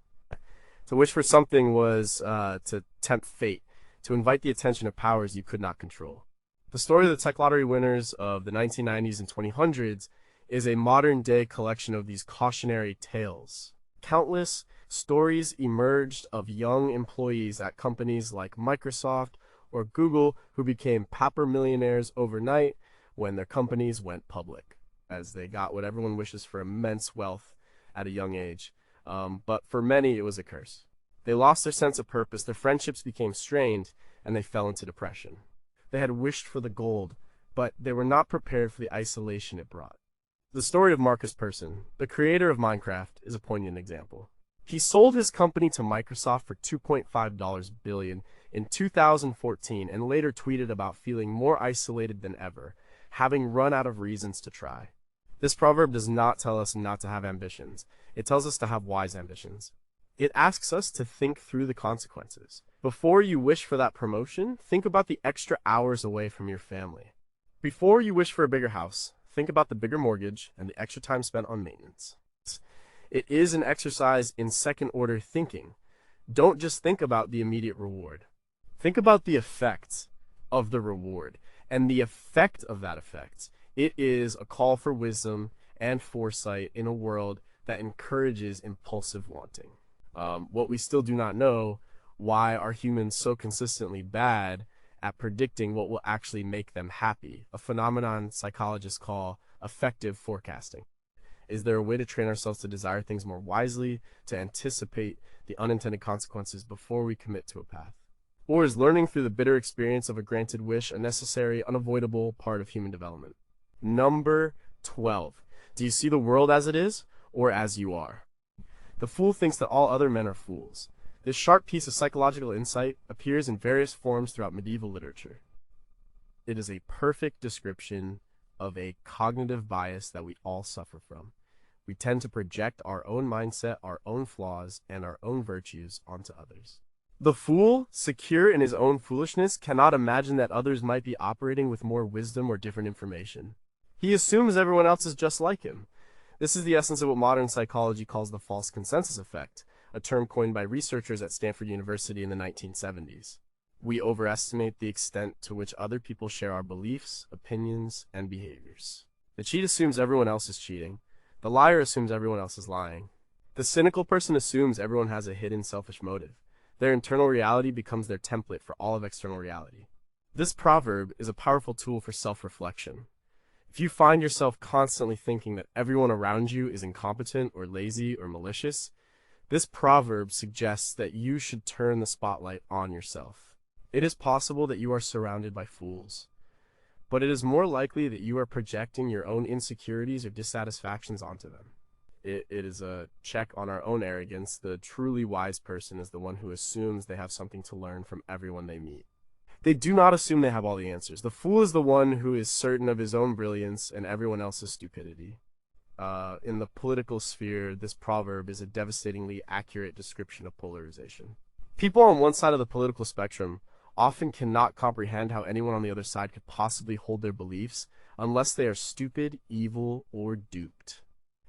To wish for something was to tempt fate, to invite the attention of powers you could not control. The story of the tech lottery winners of the 1990s and 2000s is a modern-day collection of these cautionary tales. Countless stories emerged of young employees at companies like Microsoft or Google who became pauper millionaires overnight when their companies went public, as they got what everyone wishes for: immense wealth at a young age. But for many, it was a curse. They lost their sense of purpose, their friendships became strained, and they fell into depression. They had wished for the gold, but they were not prepared for the isolation it brought. The story of Marcus Persson, the creator of Minecraft, is a poignant example. He sold his company to Microsoft for $2.5 billion in 2014 and later tweeted about feeling more isolated than ever, having run out of reasons to try. This proverb does not tell us not to have ambitions. It tells us to have wise ambitions. It asks us to think through the consequences. Before you wish for that promotion, think about the extra hours away from your family. Before you wish for a bigger house, think about the bigger mortgage and the extra time spent on maintenance. It is an exercise in second-order thinking. Don't just think about the immediate reward. Think about the effect of the reward and the effect of that effect. It is a call for wisdom and foresight in a world that encourages impulsive wanting. What we still do not know, why are humans so consistently bad at predicting what will actually make them happy, a phenomenon psychologists call affective forecasting. Is there a way to train ourselves to desire things more wisely, to anticipate the unintended consequences before we commit to a path? Or is learning through the bitter experience of a granted wish a necessary, unavoidable part of human development? Number 12. Do you see the world as it is, or as you are? The fool thinks that all other men are fools. This sharp piece of psychological insight appears in various forms throughout medieval literature. It is a perfect description of a cognitive bias that we all suffer from. We tend to project our own mindset, our own flaws, and our own virtues onto others. The fool, secure in his own foolishness, cannot imagine that others might be operating with more wisdom or different information. He assumes everyone else is just like him. This is the essence of what modern psychology calls the false consensus effect, a term coined by researchers at Stanford University in the 1970s. We overestimate the extent to which other people share our beliefs, opinions, and behaviors. The cheat assumes everyone else is cheating. The liar assumes everyone else is lying. The cynical person assumes everyone has a hidden selfish motive. Their internal reality becomes their template for all of external reality. This proverb is a powerful tool for self-reflection. If you find yourself constantly thinking that everyone around you is incompetent or lazy or malicious, this proverb suggests that you should turn the spotlight on yourself. It is possible that you are surrounded by fools, but it is more likely that you are projecting your own insecurities or dissatisfactions onto them. It is a check on our own arrogance. The truly wise person is the one who assumes they have something to learn from everyone they meet. They do not assume they have all the answers. The fool is the one who is certain of his own brilliance and everyone else's stupidity. In the political sphere, this proverb is a devastatingly accurate description of polarization. People on one side of the political spectrum often cannot comprehend how anyone on the other side could possibly hold their beliefs unless they are stupid, evil, or duped.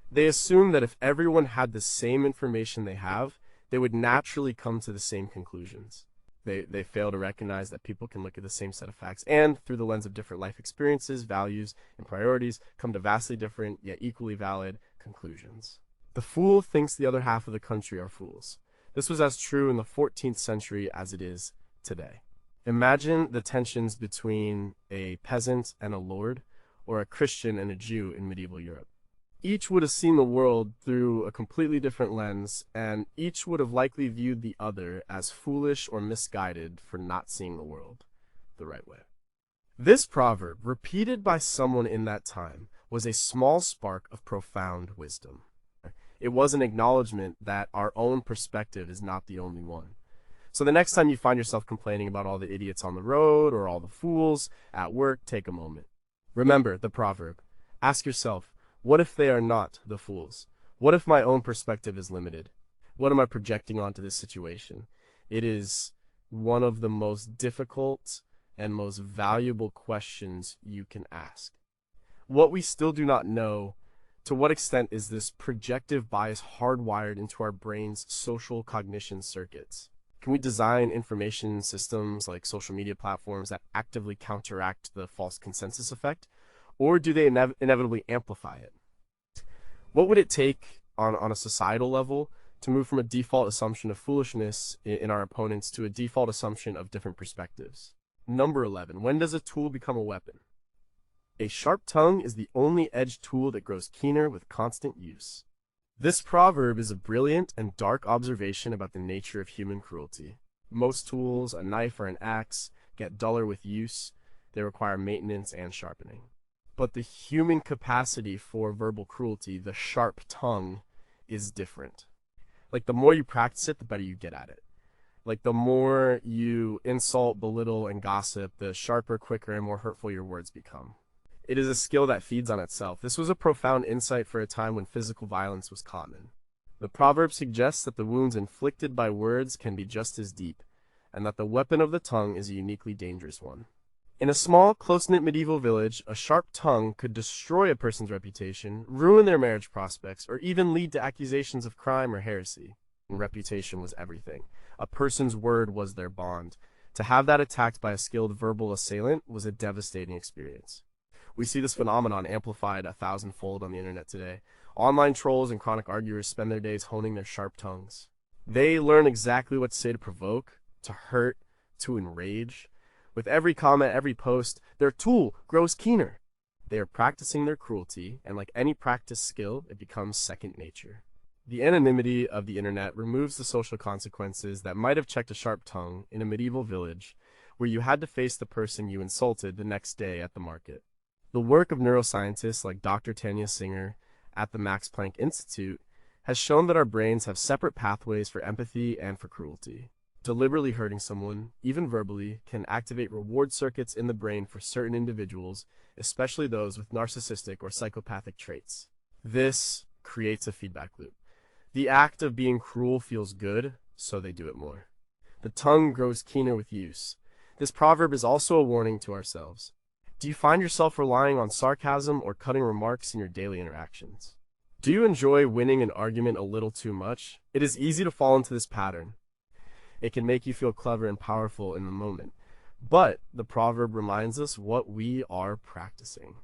They assume that if everyone had the same information they have, they would naturally come to the same conclusions. They fail to recognize that people can look at the same set of facts and, through the lens of different life experiences, values, and priorities, come to vastly different, yet equally valid, conclusions. The fool thinks the other half of the country are fools. This was as true in the 14th century as it is today. Imagine the tensions between a peasant and a lord, or a Christian and a Jew in medieval Europe. Each would have seen the world through a completely different lens, and each would have likely viewed the other as foolish or misguided for not seeing the world the right way. This proverb, repeated by someone in that time, was a small spark of profound wisdom. It was an acknowledgement that our own perspective is not the only one. So the next time you find yourself complaining about all the idiots on the road or all the fools at work, take a moment. Remember the proverb. Ask yourself, what if they are not the fools? What if my own perspective is limited? What am I projecting onto this situation? It is one of the most difficult and most valuable questions you can ask. What we still do not know, to what extent is this projective bias hardwired into our brain's social cognition circuits? Can we design information systems like social media platforms that actively counteract the false consensus effect? Or do they inevitably amplify it? What would it take on a societal level to move from a default assumption of foolishness in our opponents to a default assumption of different perspectives? Number 11. When does a tool become a weapon? A sharp tongue is the only edged tool that grows keener with constant use. This proverb is a brilliant and dark observation about the nature of human cruelty. Most tools, a knife or an axe, get duller with use. They require maintenance and sharpening. But the human capacity for verbal cruelty, the sharp tongue, is different. Like, the more you practice it, the better you get at it. Like, the more you insult, belittle, and gossip, the sharper, quicker, and more hurtful your words become. It is a skill that feeds on itself. This was a profound insight for a time when physical violence was common. The proverb suggests that the wounds inflicted by words can be just as deep, and that the weapon of the tongue is a uniquely dangerous one. In a small, close-knit medieval village, a sharp tongue could destroy a person's reputation, ruin their marriage prospects, or even lead to accusations of crime or heresy. And reputation was everything. A person's word was their bond. To have that attacked by a skilled verbal assailant was a devastating experience. We see this phenomenon amplified 1,000-fold on the internet today. Online trolls and chronic arguers spend their days honing their sharp tongues. They learn exactly what to say to provoke, to hurt, to enrage. With every comment, every post, their tool grows keener. They are practicing their cruelty, and like any practiced skill, it becomes second nature. The anonymity of the internet removes the social consequences that might have checked a sharp tongue in a medieval village where you had to face the person you insulted the next day at the market. The work of neuroscientists like Dr. Tanya Singer at the Max Planck Institute has shown that our brains have separate pathways for empathy and for cruelty. Deliberately hurting someone, even verbally, can activate reward circuits in the brain for certain individuals, especially those with narcissistic or psychopathic traits. This creates a feedback loop. The act of being cruel feels good, so they do it more. The tongue grows keener with use. This proverb is also a warning to ourselves. Do you find yourself relying on sarcasm or cutting remarks in your daily interactions? Do you enjoy winning an argument a little too much? It is easy to fall into this pattern. It can make you feel clever and powerful in the moment. But the proverb reminds us what we are practicing.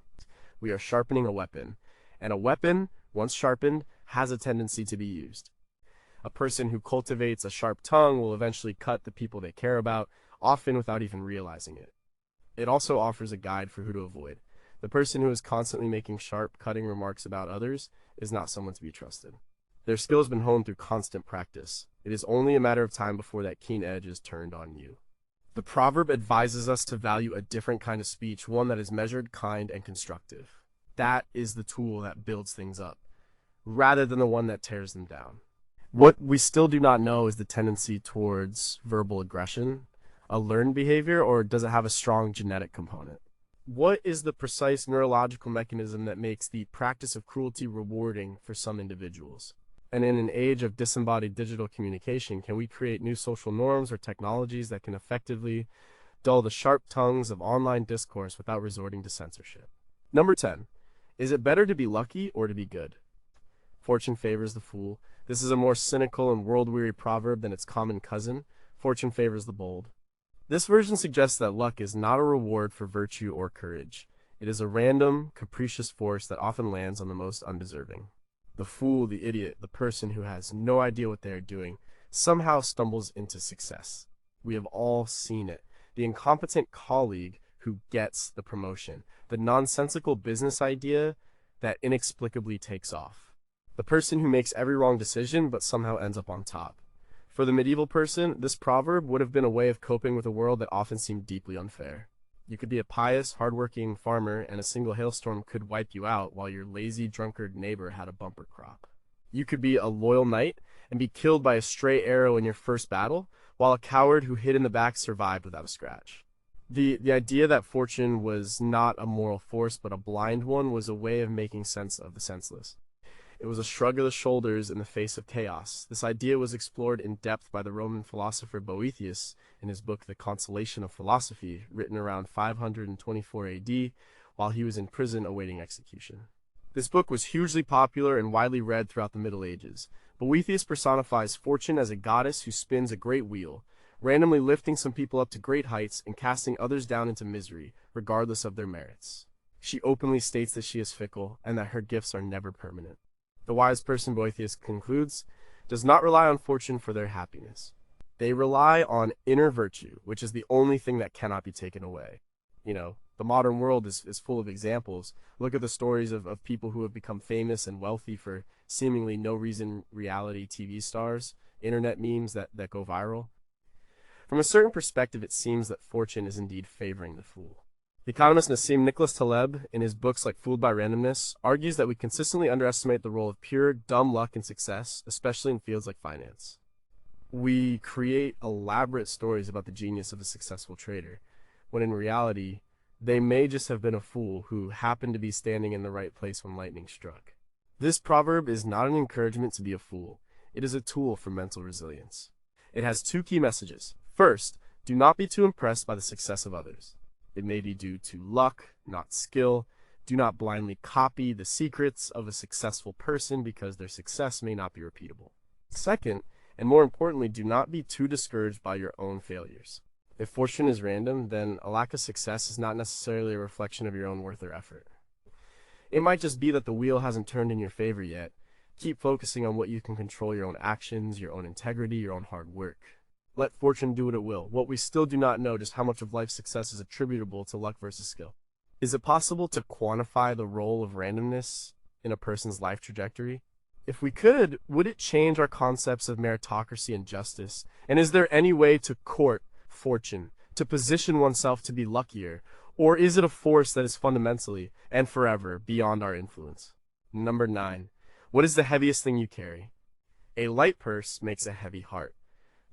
We are sharpening a weapon, and a weapon, once sharpened, has a tendency to be used. A person who cultivates a sharp tongue will eventually cut the people they care about, often without even realizing it. It also offers a guide for who to avoid. The person who is constantly making sharp, cutting remarks about others is not someone to be trusted. Their skill has been honed through constant practice. It is only a matter of time before that keen edge is turned on you. The proverb advises us to value a different kind of speech, one that is measured, kind, and constructive. That is the tool that builds things up, rather than the one that tears them down. What we still do not know is the tendency towards verbal aggression, a learned behavior, or does it have a strong genetic component? What is the precise neurological mechanism that makes the practice of cruelty rewarding for some individuals? And in an age of disembodied digital communication, can we create new social norms or technologies that can effectively dull the sharp tongues of online discourse without resorting to censorship? Number 10. Is it better to be lucky or to be good? Fortune favors the fool. This is a more cynical and world-weary proverb than its common cousin. Fortune favors the bold. This version suggests that luck is not a reward for virtue or courage. It is a random, capricious force that often lands on the most undeserving. The fool, the idiot, the person who has no idea what they are doing, somehow stumbles into success. We have all seen it. The incompetent colleague who gets the promotion. The nonsensical business idea that inexplicably takes off. The person who makes every wrong decision but somehow ends up on top. For the medieval person, this proverb would have been a way of coping with a world that often seemed deeply unfair. You could be a pious, hardworking farmer, and a single hailstorm could wipe you out while your lazy, drunkard neighbor had a bumper crop. You could be a loyal knight and be killed by a stray arrow in your first battle, while a coward who hid in the back survived without a scratch. The idea that fortune was not a moral force but a blind one was a way of making sense of the senseless. It was a shrug of the shoulders in the face of chaos. This idea was explored in depth by the Roman philosopher Boethius in his book The Consolation of Philosophy, written around 524 AD, while he was in prison awaiting execution. This book was hugely popular and widely read throughout the Middle Ages. Boethius personifies fortune as a goddess who spins a great wheel, randomly lifting some people up to great heights and casting others down into misery, regardless of their merits. She openly states that she is fickle and that her gifts are never permanent. The wise person, Boethius concludes, does not rely on fortune for their happiness. They rely on inner virtue, which is the only thing that cannot be taken away. The modern world is full of examples. Look at the stories of people who have become famous and wealthy for seemingly no reason reality TV stars, internet memes that go viral. From a certain perspective, it seems that fortune is indeed favoring the fool. The economist Nassim Nicholas Taleb, in his books like Fooled by Randomness, argues that we consistently underestimate the role of pure, dumb luck in success, especially in fields like finance. We create elaborate stories about the genius of a successful trader, when in reality, they may just have been a fool who happened to be standing in the right place when lightning struck. This proverb is not an encouragement to be a fool. It is a tool for mental resilience. It has two key messages. First, do not be too impressed by the success of others. It may be due to luck, not skill. Do not blindly copy the secrets of a successful person because their success may not be repeatable. Second, and more importantly, do not be too discouraged by your own failures. If fortune is random, then a lack of success is not necessarily a reflection of your own worth or effort. It might just be that the wheel hasn't turned in your favor yet. Keep focusing on what you can control: your own actions, your own integrity, your own hard work. Let fortune do what it will. What we still do not know just how much of life's success is attributable to luck versus skill. Is it possible to quantify the role of randomness in a person's life trajectory? If we could, would it change our concepts of meritocracy and justice? And is there any way to court fortune, to position oneself to be luckier? Or is it a force that is fundamentally and forever beyond our influence? Number 9. What is the heaviest thing you carry? A light purse makes a heavy heart.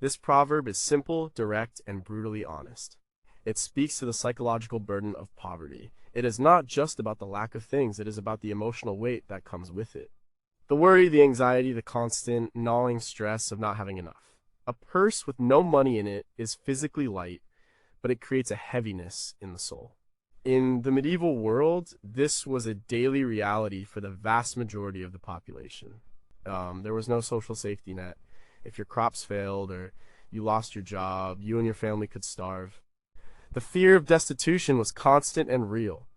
This proverb is simple, direct, and brutally honest. It speaks to the psychological burden of poverty. It is not just about the lack of things, it is about the emotional weight that comes with it. The worry, the anxiety, the constant, gnawing stress of not having enough. A purse with no money in it is physically light, but it creates a heaviness in the soul. In the medieval world, this was a daily reality for the vast majority of the population. There was no social safety net. If your crops failed or you lost your job, you and your family could starve. The fear of destitution was constant and real.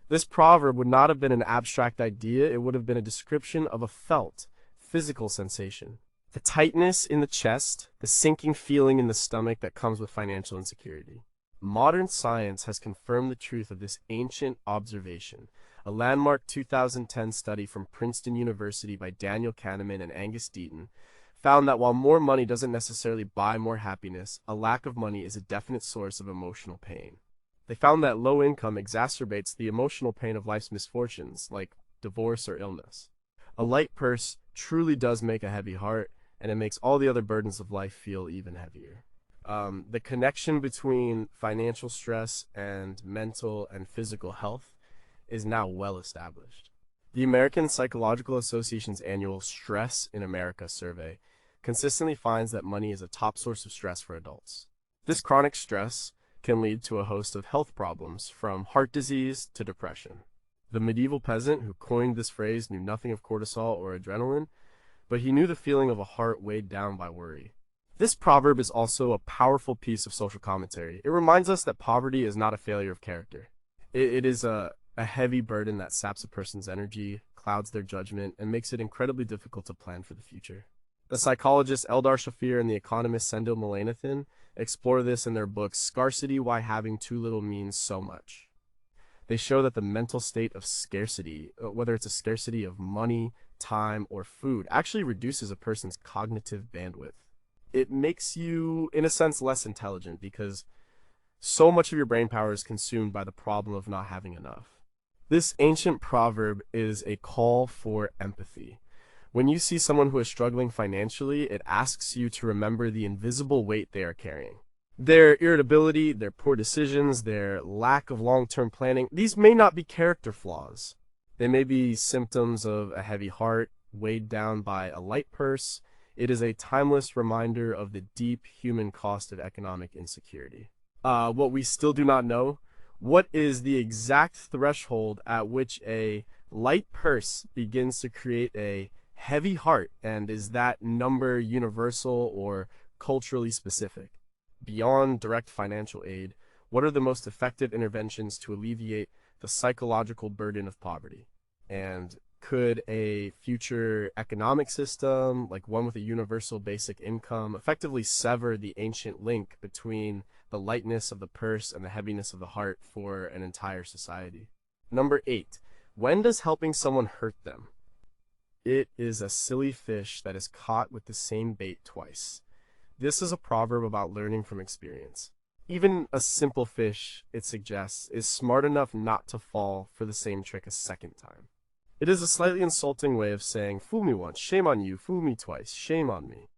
This proverb would not have been an abstract idea, it would have been a description of a felt, physical sensation. The tightness in the chest, the sinking feeling in the stomach that comes with financial insecurity. Modern science has confirmed the truth of this ancient observation. A landmark 2010 study from Princeton University by Daniel Kahneman and Angus Deaton found that while more money doesn't necessarily buy more happiness, a lack of money is a definite source of emotional pain. They found that low income exacerbates the emotional pain of life's misfortunes, like divorce or illness. A light purse truly does make a heavy heart, and it makes all the other burdens of life feel even heavier. The connection between financial stress and mental and physical health is now well established. The American Psychological Association's annual Stress in America survey consistently finds that money is a top source of stress for adults. This chronic stress can lead to a host of health problems, from heart disease to depression. The medieval peasant who coined this phrase knew nothing of cortisol or adrenaline, but he knew the feeling of a heart weighed down by worry. This proverb is also a powerful piece of social commentary. It reminds us that poverty is not a failure of character. It is a heavy burden that saps a person's energy, clouds their judgment, and makes it incredibly difficult to plan for the future. The psychologists Eldar Shafir and the economist Seldom explore this in their book Scarcity: Why Having Too Little Means So Much. They show that the mental state of scarcity, whether it's a scarcity of money, time, or food, actually reduces a person's cognitive bandwidth. It makes you, in a sense, less intelligent because so much of your brain power is consumed by the problem of not having enough. This ancient proverb is a call for empathy. When you see someone who is struggling financially, it asks you to remember the invisible weight they are carrying. Their irritability, their poor decisions, their lack of long-term planning, these may not be character flaws. They may be symptoms of a heavy heart, weighed down by a light purse. It is a timeless reminder of the deep human cost of economic insecurity. What we still do not know, what is the exact threshold at which a light purse begins to create a heavy heart, and is that number universal or culturally specific? Beyond direct financial aid, what are the most effective interventions to alleviate the psychological burden of poverty? And could a future economic system, like one with a universal basic income, effectively sever the ancient link between the lightness of the purse and the heaviness of the heart for an entire society? Number 8. When does helping someone hurt them? It is a silly fish that is caught with the same bait twice. This is a proverb about learning from experience. Even a simple fish, it suggests, is smart enough not to fall for the same trick a second time. It is a slightly insulting way of saying, fool me once, shame on you, fool me twice, shame on me.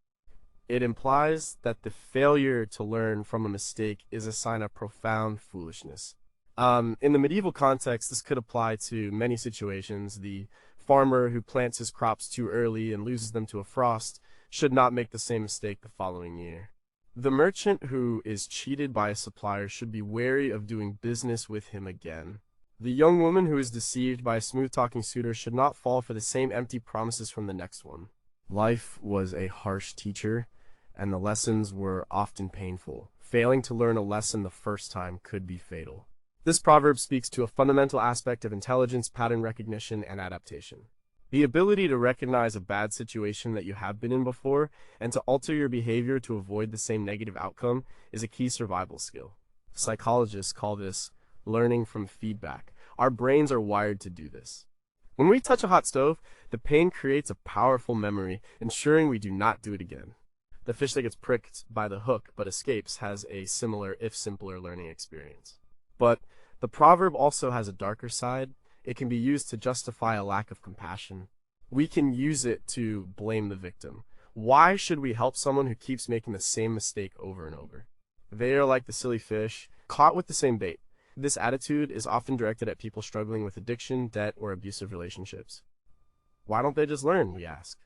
It implies that the failure to learn from a mistake is a sign of profound foolishness. In the medieval context, this could apply to many situations. The farmer who plants his crops too early and loses them to a frost should not make the same mistake the following year. The merchant who is cheated by a supplier should be wary of doing business with him again. The young woman who is deceived by a smooth-talking suitor should not fall for the same empty promises from the next one. Life was a harsh teacher, and the lessons were often painful. Failing to learn a lesson the first time could be fatal. This proverb speaks to a fundamental aspect of intelligence, pattern recognition, and adaptation. The ability to recognize a bad situation that you have been in before and to alter your behavior to avoid the same negative outcome is a key survival skill. Psychologists call this learning from feedback. Our brains are wired to do this. When we touch a hot stove, the pain creates a powerful memory, ensuring we do not do it again. The fish that gets pricked by the hook but escapes has a similar, if simpler, learning experience. But the proverb also has a darker side. It can be used to justify a lack of compassion. We can use it to blame the victim. Why should we help someone who keeps making the same mistake over and over? They are like the silly fish, caught with the same bait. This attitude is often directed at people struggling with addiction, debt, or abusive relationships. Why don't they just learn, we ask?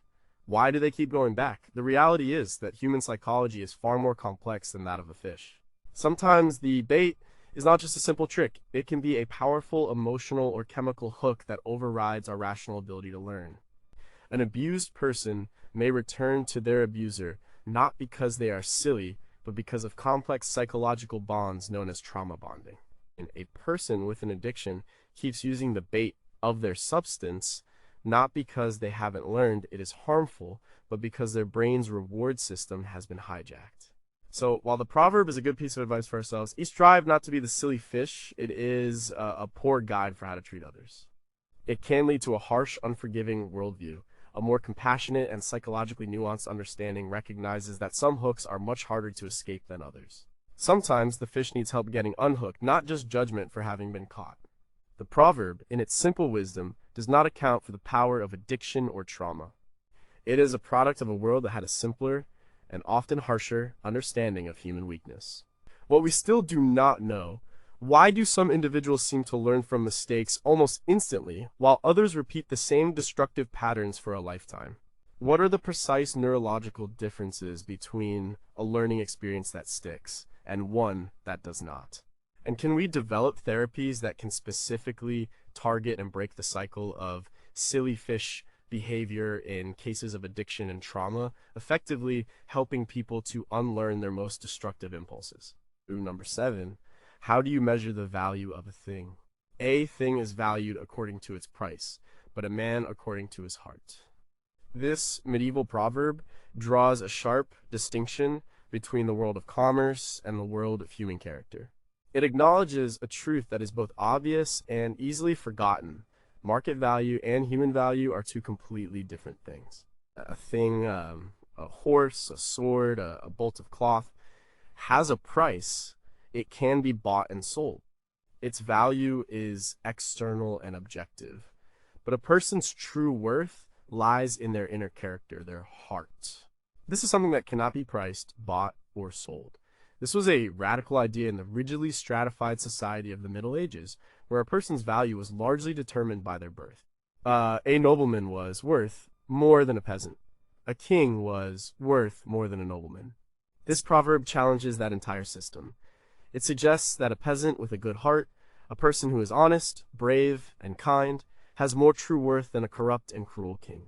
Why do they keep going back? The reality is that human psychology is far more complex than that of a fish. Sometimes the bait is not just a simple trick. It can be a powerful emotional or chemical hook that overrides our rational ability to learn. An abused person may return to their abuser not because they are silly, but because of complex psychological bonds known as trauma bonding. And a person with an addiction keeps using the bait of their substance not because they haven't learned it is harmful, but because their brain's reward system has been hijacked. So while the proverb is a good piece of advice for ourselves, strive not to be the silly fish. It is a poor guide for how to treat others. It can lead to a harsh, unforgiving worldview. A more compassionate and psychologically nuanced understanding recognizes that some hooks are much harder to escape than others. Sometimes the fish needs help getting unhooked, not just judgment for having been caught. The proverb, in its simple wisdom, does not account for the power of addiction or trauma. It is a product of a world that had a simpler and often harsher understanding of human weakness. What we still do not know: why do some individuals seem to learn from mistakes almost instantly, while others repeat the same destructive patterns for a lifetime? What are the precise neurological differences between a learning experience that sticks and one that does not? And can we develop therapies that can specifically target and break the cycle of silly fish behavior in cases of addiction and trauma, effectively helping people to unlearn their most destructive impulses? Number 7. How do you measure the value of a thing? A thing is valued according to its price, but a man according to his heart. This medieval proverb draws a sharp distinction between the world of commerce and the world of human character. It acknowledges a truth that is both obvious and easily forgotten. Market value and human value are two completely different things. A thing, a horse, a sword, a bolt of cloth, has a price. It can be bought and sold. Its value is external and objective. But a person's true worth lies in their inner character, their heart. This is something that cannot be priced, bought, or sold. This was a radical idea in the rigidly stratified society of the Middle Ages, where a person's value was largely determined by their birth. A nobleman was worth more than a peasant. A king was worth more than a nobleman. This proverb challenges that entire system. It suggests that a peasant with a good heart, a person who is honest, brave, and kind, has more true worth than a corrupt and cruel king.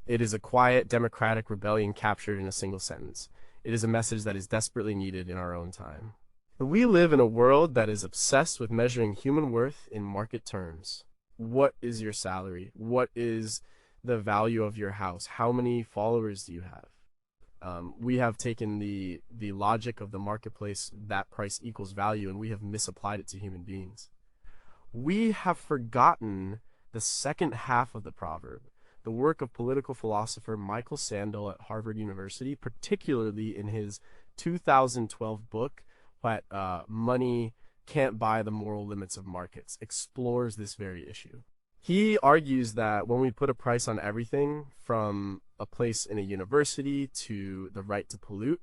It is a quiet, democratic rebellion captured in a single sentence. It is a message that is desperately needed in our own time. We live in a world that is obsessed with measuring human worth in market terms. What is your salary? What is the value of your house? How many followers do you have? We have taken the logic of the marketplace, that price equals value, and we have misapplied it to human beings. We have forgotten the second half of the proverb, the work of political philosopher Michael Sandel at Harvard University, particularly in his 2012 book, What Money Can't Buy the Moral Limits of Markets, explores this very issue. He argues that when we put a price on everything, from a place in a university to the right to pollute,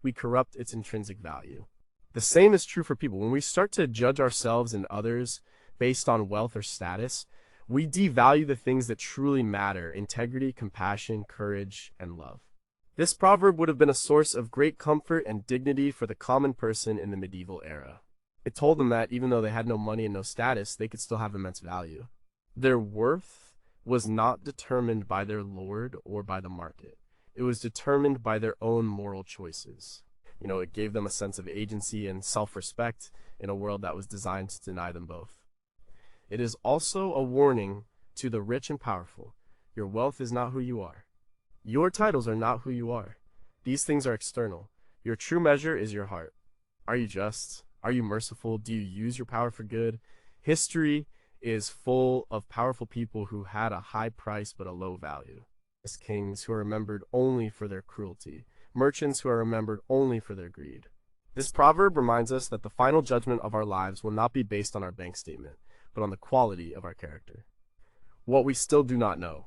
we corrupt its intrinsic value. The same is true for people. When we start to judge ourselves and others based on wealth or status, we devalue the things that truly matter: integrity, compassion, courage, and love. This proverb would have been a source of great comfort and dignity for the common person in the medieval era. It told them that even though they had no money and no status, they could still have immense value. Their worth was not determined by their lord or by the market. It was determined by their own moral choices. It gave them a sense of agency and self-respect in a world that was designed to deny them both. It is also a warning to the rich and powerful. Your wealth is not who you are. Your titles are not who you are. These things are external. Your true measure is your heart. Are you just? Are you merciful? Do you use your power for good? History is full of powerful people who had a high price but a low value. As kings who are remembered only for their cruelty. Merchants who are remembered only for their greed. This proverb reminds us that the final judgment of our lives will not be based on our bank statement, but on the quality of our character. What we still do not know: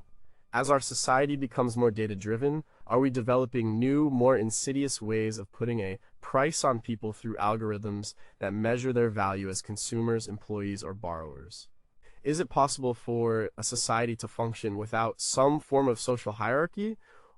As our society becomes more data-driven, are we developing new, more insidious ways of putting a price on people through algorithms that measure their value as consumers, employees, or borrowers? Is it possible for a society to function without some form of social hierarchy?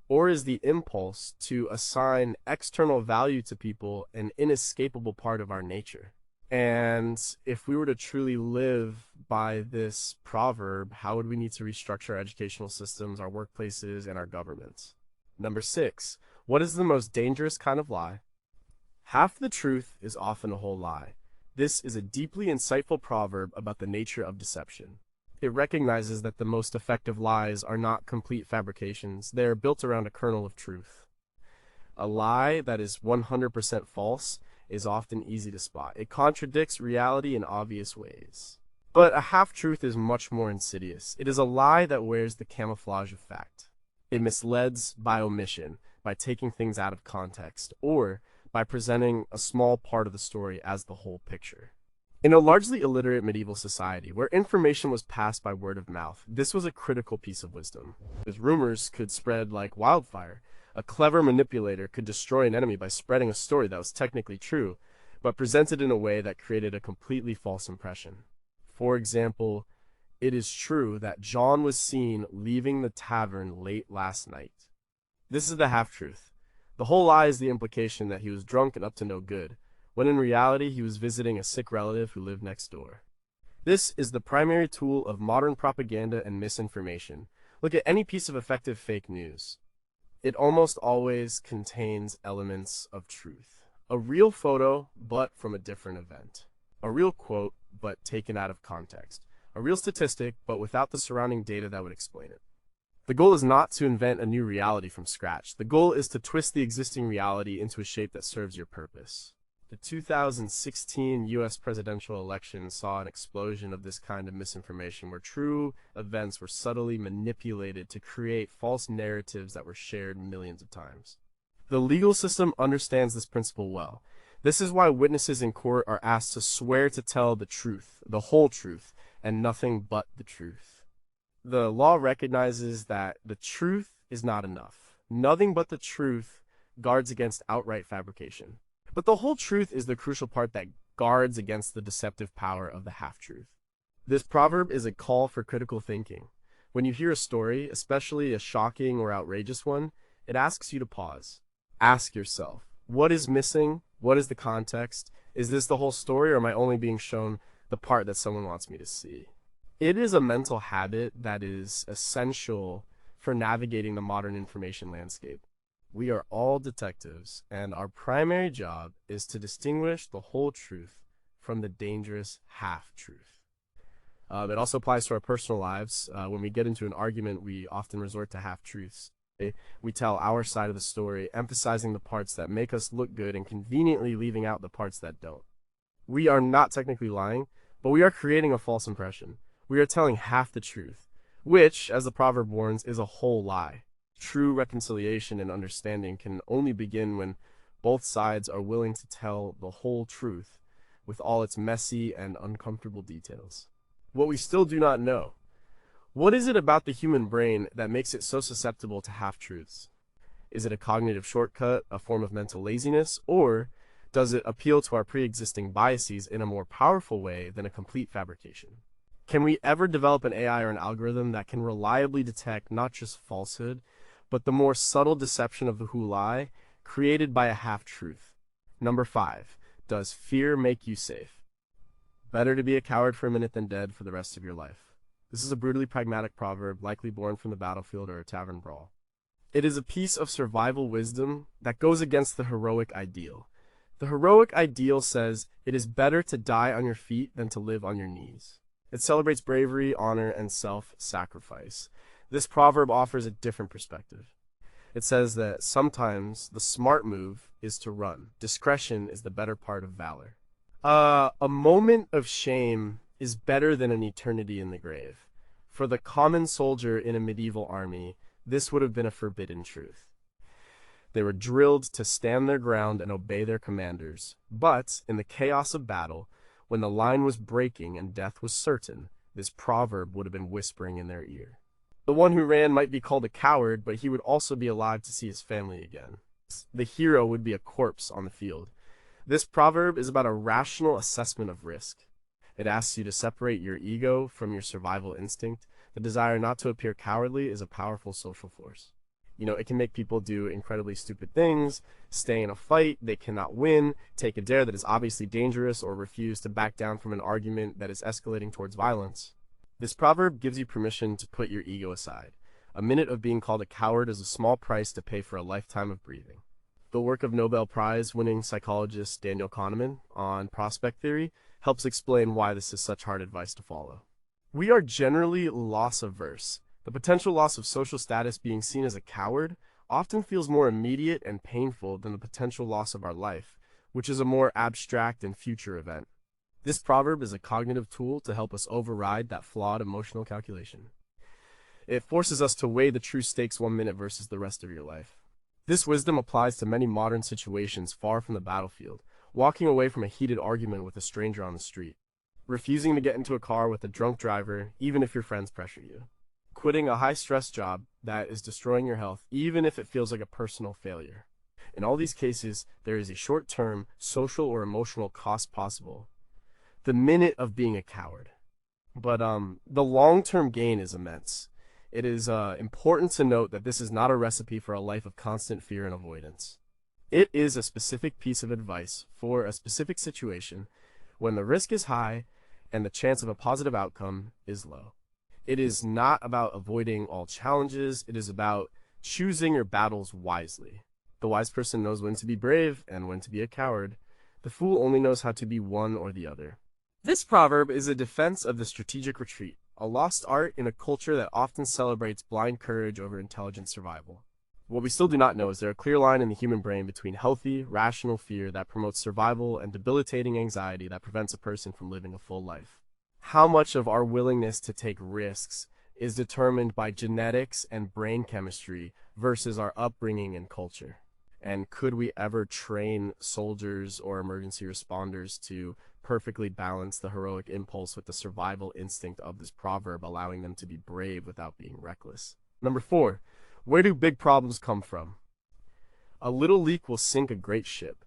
Or is the impulse to assign external value to people an inescapable part of our nature? And if we were to truly live by this proverb, how would we need to restructure our educational systems, our workplaces, and our governments? Number 6, what is the most dangerous kind of lie? Half the truth is often a whole lie. This is a deeply insightful proverb about the nature of deception. It recognizes that the most effective lies are not complete fabrications. They are built around a kernel of truth. A lie that is 100% false is often easy to spot. It contradicts reality in obvious ways. But a half-truth is much more insidious. It is a lie that wears the camouflage of fact. It misleads by omission, by taking things out of context, or by presenting a small part of the story as the whole picture. In a largely illiterate medieval society, where information was passed by word of mouth, this was a critical piece of wisdom. As rumors could spread like wildfire, a clever manipulator could destroy an enemy by spreading a story that was technically true, but presented in a way that created a completely false impression. For example, it is true that John was seen leaving the tavern late last night. This is the half-truth. The whole lie is the implication that he was drunk and up to no good, when in reality he was visiting a sick relative who lived next door. This is the primary tool of modern propaganda and misinformation. Look at any piece of effective fake news. It almost always contains elements of truth. A real photo, but from a different event. A real quote, but taken out of context. A real statistic, but without the surrounding data that would explain it. The goal is not to invent a new reality from scratch. The goal is to twist the existing reality into a shape that serves your purpose. The 2016 US presidential election saw an explosion of this kind of misinformation where true events were subtly manipulated to create false narratives that were shared millions of times. The legal system understands this principle well. This is why witnesses in court are asked to swear to tell the truth, the whole truth, and nothing but the truth. The law recognizes that the truth is not enough. Nothing but the truth guards against outright fabrication. But the whole truth is the crucial part that guards against the deceptive power of the half-truth. This proverb is a call for critical thinking. When you hear a story, especially a shocking or outrageous one, it asks you to pause. Ask yourself, what is missing? What is the context? Is this the whole story, or am I only being shown the part that someone wants me to see? It is a mental habit that is essential for navigating the modern information landscape. We are all detectives, and our primary job is to distinguish the whole truth from the dangerous half-truth. It also applies to our personal lives. When we get into an argument, we often resort to half-truths. We tell our side of the story, emphasizing the parts that make us look good and conveniently leaving out the parts that don't. We are not technically lying, but we are creating a false impression. We are telling half the truth, which, as the proverb warns, is a whole lie. True reconciliation and understanding can only begin when both sides are willing to tell the whole truth with all its messy and uncomfortable details. What we still do not know. What is it about the human brain that makes it so susceptible to half-truths? Is it a cognitive shortcut, a form of mental laziness, or does it appeal to our pre-existing biases in a more powerful way than a complete fabrication? Can we ever develop an AI or an algorithm that can reliably detect not just falsehood, but the more subtle deception of the who lie created by a half-truth? Number 5, does fear make you safe? Better to be a coward for a minute than dead for the rest of your life. This is a brutally pragmatic proverb, likely born from the battlefield or a tavern brawl. It is a piece of survival wisdom that goes against the heroic ideal. The heroic ideal says it is better to die on your feet than to live on your knees. It celebrates bravery, honor, and self-sacrifice. This proverb offers a different perspective. It says that sometimes the smart move is to run. Discretion is the better part of valor. A moment of shame is better than an eternity in the grave. For the common soldier in a medieval army, this would have been a forbidden truth. They were drilled to stand their ground and obey their commanders. But in the chaos of battle, when the line was breaking and death was certain, this proverb would have been whispering in their ear. The one who ran might be called a coward, but he would also be alive to see his family again. The hero would be a corpse on the field. This proverb is about a rational assessment of risk. It asks you to separate your ego from your survival instinct. The desire not to appear cowardly is a powerful social force. It can make people do incredibly stupid things, stay in a fight they cannot win, take a dare that is obviously dangerous, or refuse to back down from an argument that is escalating towards violence. This proverb gives you permission to put your ego aside. A minute of being called a coward is a small price to pay for a lifetime of breathing. The work of Nobel Prize-winning psychologist Daniel Kahneman on prospect theory helps explain why this is such hard advice to follow. We are generally loss-averse. The potential loss of social status, being seen as a coward, often feels more immediate and painful than the potential loss of our life, which is a more abstract and future event. This proverb is a cognitive tool to help us override that flawed emotional calculation. It forces us to weigh the true stakes 1 minute versus the rest of your life. This wisdom applies to many modern situations far from the battlefield. Walking away from a heated argument with a stranger on the street. Refusing to get into a car with a drunk driver, even if your friends pressure you. Quitting a high-stress job that is destroying your health, even if it feels like a personal failure. In all these cases, there is a short-term, social or emotional cost possible. The minute of being a coward. But the long-term gain is immense. It is important to note that this is not a recipe for a life of constant fear and avoidance. It is a specific piece of advice for a specific situation when the risk is high and the chance of a positive outcome is low. It is not about avoiding all challenges. It is about choosing your battles wisely. The wise person knows when to be brave and when to be a coward. The fool only knows how to be one or the other. This proverb is a defense of the strategic retreat, a lost art in a culture that often celebrates blind courage over intelligent survival. What we still do not know is there a clear line in the human brain between healthy, rational fear that promotes survival and debilitating anxiety that prevents a person from living a full life. How much of our willingness to take risks is determined by genetics and brain chemistry versus our upbringing and culture? And could we ever train soldiers or emergency responders to perfectly balance the heroic impulse with the survival instinct of this proverb, allowing them to be brave without being reckless? Number 4. Where do big problems come from? A little leak will sink a great ship.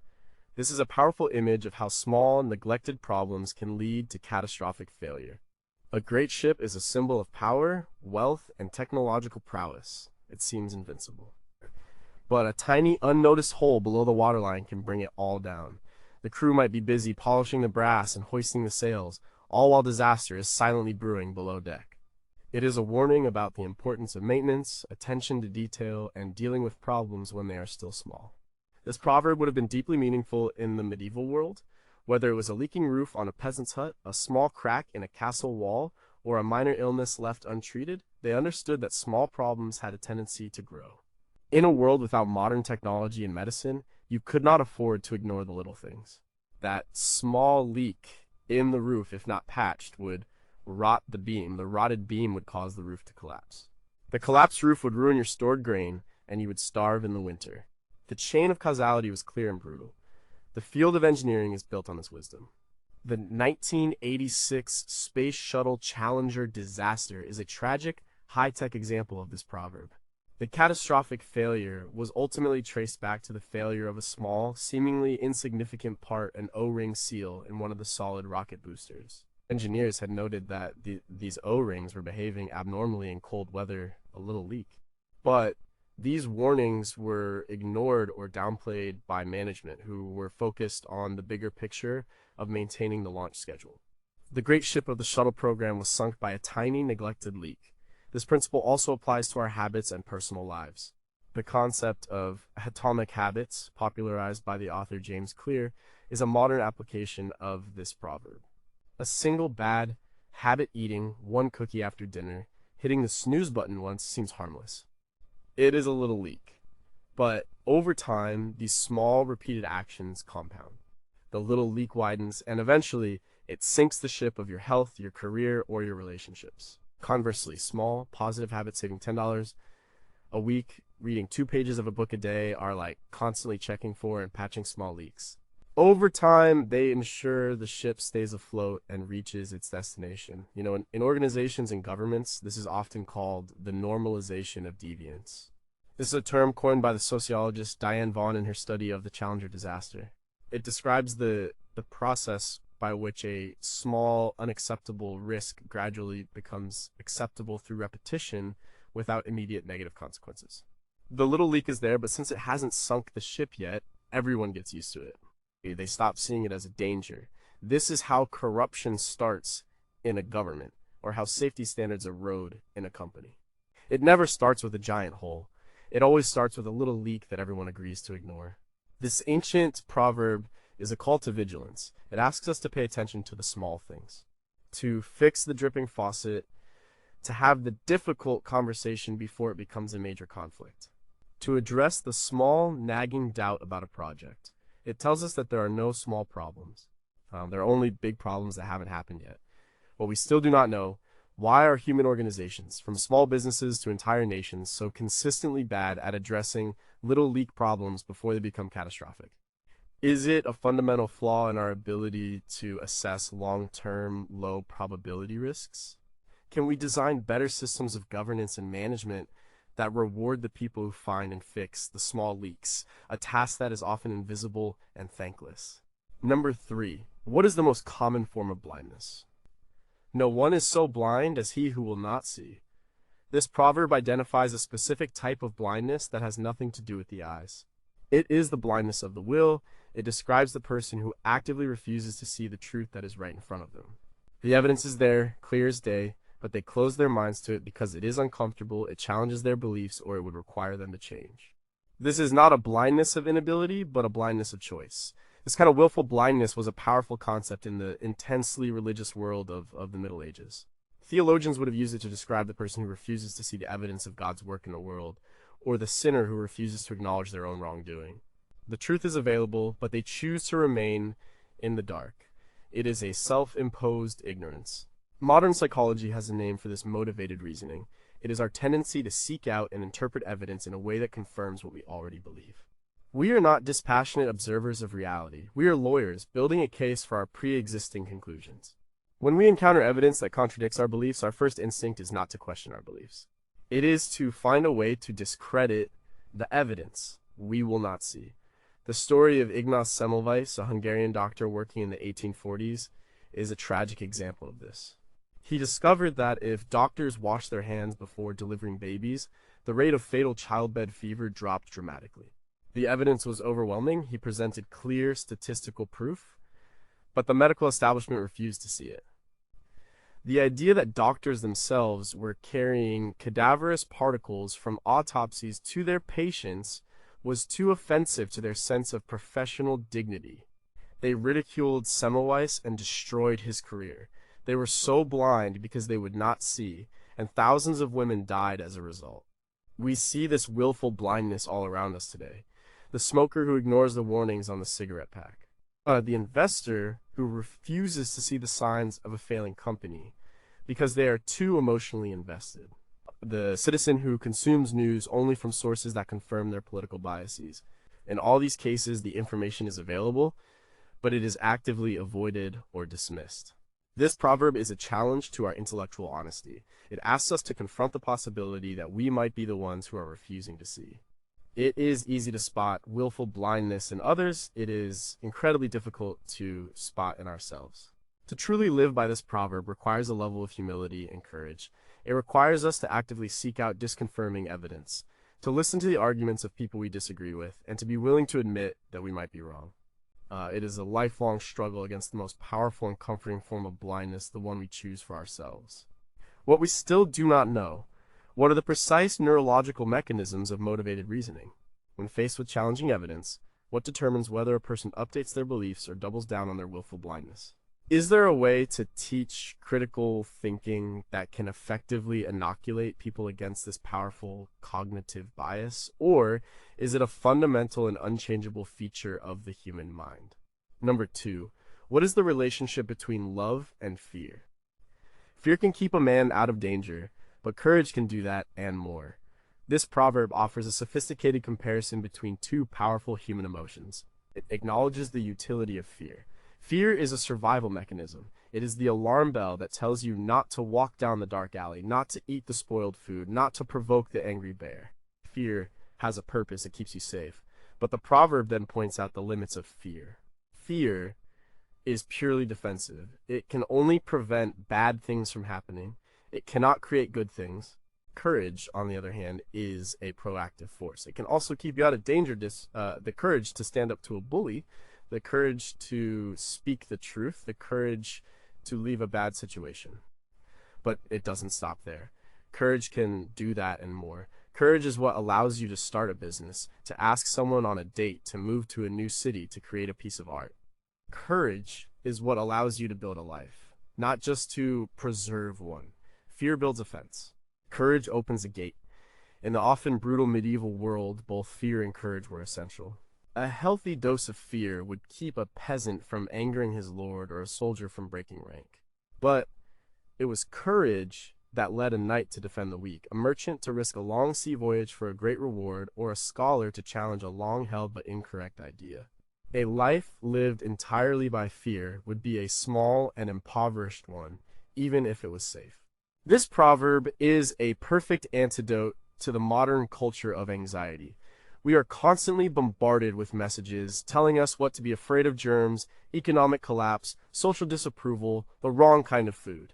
This is a powerful image of how small, neglected problems can lead to catastrophic failure. A great ship is a symbol of power, wealth, and technological prowess. It seems invincible. But a tiny, unnoticed hole below the waterline can bring it all down. The crew might be busy polishing the brass and hoisting the sails, all while disaster is silently brewing below deck. It is a warning about the importance of maintenance, attention to detail, and dealing with problems when they are still small. This proverb would have been deeply meaningful in the medieval world, whether it was a leaking roof on a peasant's hut, a small crack in a castle wall, or a minor illness left untreated. They understood that small problems had a tendency to grow. In a world without modern technology and medicine, you could not afford to ignore the little things. That small leak in the roof, if not patched, would rot the beam. The rotted beam would cause the roof to collapse. The collapsed roof would ruin your stored grain, and you would starve in the winter. The chain of causality was clear and brutal. The field of engineering is built on this wisdom. The 1986 Space Shuttle Challenger disaster is a tragic, high-tech example of this proverb. The catastrophic failure was ultimately traced back to the failure of a small, seemingly insignificant part, an O-ring seal in one of the solid rocket boosters. Engineers had noted that these O-rings were behaving abnormally in cold weather, a little leak. But these warnings were ignored or downplayed by management, who were focused on the bigger picture of maintaining the launch schedule. The great ship of the shuttle program was sunk by a tiny, neglected leak. This principle also applies to our habits and personal lives. The concept of atomic habits, popularized by the author James Clear, is a modern application of this proverb. A single bad habit, eating one cookie after dinner, hitting the snooze button once, seems harmless. It is a little leak. But over time, these small, repeated actions compound. The little leak widens, and eventually, it sinks the ship of your health, your career, or your relationships. Conversely, small, positive habits, saving $10 a week, reading 2 pages of a book a day, are like constantly checking for and patching small leaks. Over time, they ensure the ship stays afloat and reaches its destination. In organizations and governments, this is often called the normalization of deviance. This is a term coined by the sociologist Diane Vaughan in her study of the Challenger disaster. It describes the process by which a small, unacceptable risk gradually becomes acceptable through repetition without immediate negative consequences. The little leak is there, but since it hasn't sunk the ship yet, everyone gets used to it. They stop seeing it as a danger. This is how corruption starts in a government, or how safety standards erode in a company. It never starts with a giant hole. It always starts with a little leak that everyone agrees to ignore. This ancient proverb is a call to vigilance. It asks us to pay attention to the small things, to fix the dripping faucet, to have the difficult conversation before it becomes a major conflict, to address the small, nagging doubt about a project. It tells us that there are no small problems. There are only big problems that haven't happened yet. What we still do not know, why are human organizations, from small businesses to entire nations, so consistently bad at addressing little leak problems before they become catastrophic? Is it a fundamental flaw in our ability to assess long-term, low-probability risks? Can we design better systems of governance and management that reward the people who find and fix the small leaks, a task that is often invisible and thankless? Number 3, what is the most common form of blindness? No one is so blind as he who will not see. This proverb identifies a specific type of blindness that has nothing to do with the eyes. It is the blindness of the will. It describes the person who actively refuses to see the truth that is right in front of them. The evidence is there, clear as day, but they close their minds to it because it is uncomfortable, it challenges their beliefs, or it would require them to change. This is not a blindness of inability, but a blindness of choice. This kind of willful blindness was a powerful concept in the intensely religious world of the Middle Ages. Theologians would have used it to describe the person who refuses to see the evidence of God's work in the world, or the sinner who refuses to acknowledge their own wrongdoing. The truth is available, but they choose to remain in the dark. It is a self-imposed ignorance. Modern psychology has a name for this motivated reasoning. It is our tendency to seek out and interpret evidence in a way that confirms what we already believe. We are not dispassionate observers of reality. We are lawyers building a case for our pre-existing conclusions. When we encounter evidence that contradicts our beliefs, our first instinct is not to question our beliefs. It is to find a way to discredit the evidence we will not see. The story of Ignaz Semmelweis, a Hungarian doctor working in the 1840s, is a tragic example of this. He discovered that if doctors washed their hands before delivering babies, the rate of fatal childbed fever dropped dramatically. The evidence was overwhelming. He presented clear statistical proof, but the medical establishment refused to see it. The idea that doctors themselves were carrying cadaverous particles from autopsies to their patients was too offensive to their sense of professional dignity. They ridiculed Semmelweis and destroyed his career. They were so blind because they would not see, and thousands of women died as a result. We see this willful blindness all around us today. The smoker who ignores the warnings on the cigarette pack. The investor who refuses to see the signs of a failing company because they are too emotionally invested. The citizen who consumes news only from sources that confirm their political biases. In all these cases, the information is available, but it is actively avoided or dismissed. This proverb is a challenge to our intellectual honesty. It asks us to confront the possibility that we might be the ones who are refusing to see. It is easy to spot willful blindness in others. It is incredibly difficult to spot in ourselves. To truly live by this proverb requires a level of humility and courage. It requires us to actively seek out disconfirming evidence, to listen to the arguments of people we disagree with, and to be willing to admit that we might be wrong. It is a lifelong struggle against the most powerful and comforting form of blindness, the one we choose for ourselves. What we still do not know: what are the precise neurological mechanisms of motivated reasoning? When faced with challenging evidence, what determines whether a person updates their beliefs or doubles down on their willful blindness? Is there a way to teach critical thinking that can effectively inoculate people against this powerful cognitive bias? Or is it a fundamental and unchangeable feature of the human mind? Number 2, what is the relationship between love and fear? Fear can keep a man out of danger, but courage can do that and more. This proverb offers a sophisticated comparison between two powerful human emotions. It acknowledges the utility of fear. Fear is a survival mechanism. It is the alarm bell that tells you not to walk down the dark alley, not to eat the spoiled food, not to provoke the angry bear. Fear has a purpose, it keeps you safe. But the proverb then points out the limits of fear. Fear is purely defensive. It can only prevent bad things from happening. It cannot create good things. Courage, on the other hand, is a proactive force. It can also keep you out of danger. The courage to stand up to a bully, the courage to speak the truth, the courage to leave a bad situation. But it doesn't stop there. Courage can do that and more. Courage is what allows you to start a business, to ask someone on a date, to move to a new city, to create a piece of art. Courage is what allows you to build a life, not just to preserve one. Fear builds a fence. Courage opens a gate. In the often brutal medieval world, both fear and courage were essential. A healthy dose of fear would keep a peasant from angering his lord or a soldier from breaking rank. But it was courage that led a knight to defend the weak, a merchant to risk a long sea voyage for a great reward, or a scholar to challenge a long-held but incorrect idea. A life lived entirely by fear would be a small and impoverished one, even if it was safe. This proverb is a perfect antidote to the modern culture of anxiety. We are constantly bombarded with messages telling us what to be afraid of: germs, economic collapse, social disapproval, the wrong kind of food.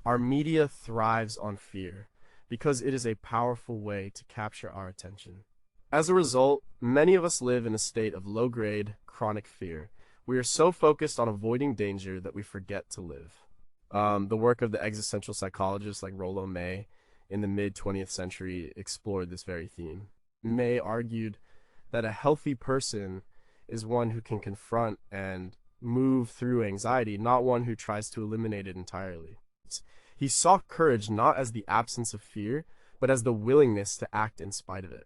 Our media thrives on fear because it is a powerful way to capture our attention. As a result, many of us live in a state of low-grade, chronic fear. We are so focused on avoiding danger that we forget to live. The work of the existential psychologists like Rollo May in the mid-20th century explored this very theme. May argued that a healthy person is one who can confront and move through anxiety, not one who tries to eliminate it entirely. He saw courage not as the absence of fear, but as the willingness to act in spite of it.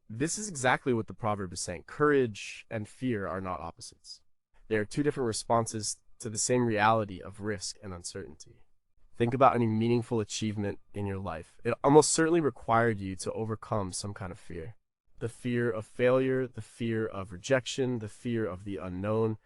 This is exactly what the proverb is saying. Courage and fear are not opposites. They are two different responses to the same reality of risk and uncertainty. Think about any meaningful achievement in your life. It almost certainly required you to overcome some kind of fear. The fear of failure, the fear of rejection, the fear of the unknown.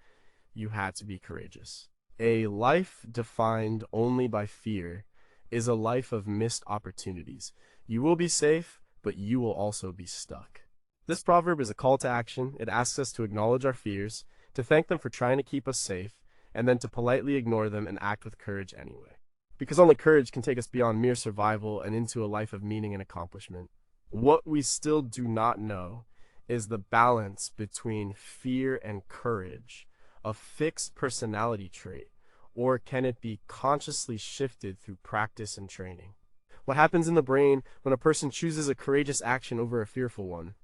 You had to be courageous. A life defined only by fear is a life of missed opportunities. You will be safe, but you will also be stuck. This proverb is a call to action. It asks us to acknowledge our fears, to thank them for trying to keep us safe, and then to politely ignore them and act with courage anyway. Because only courage can take us beyond mere survival and into a life of meaning and accomplishment. What we still do not know is the balance between fear and courage, a fixed personality trait, or can it be consciously shifted through practice and training? What happens in the brain when a person chooses a courageous action over a fearful one?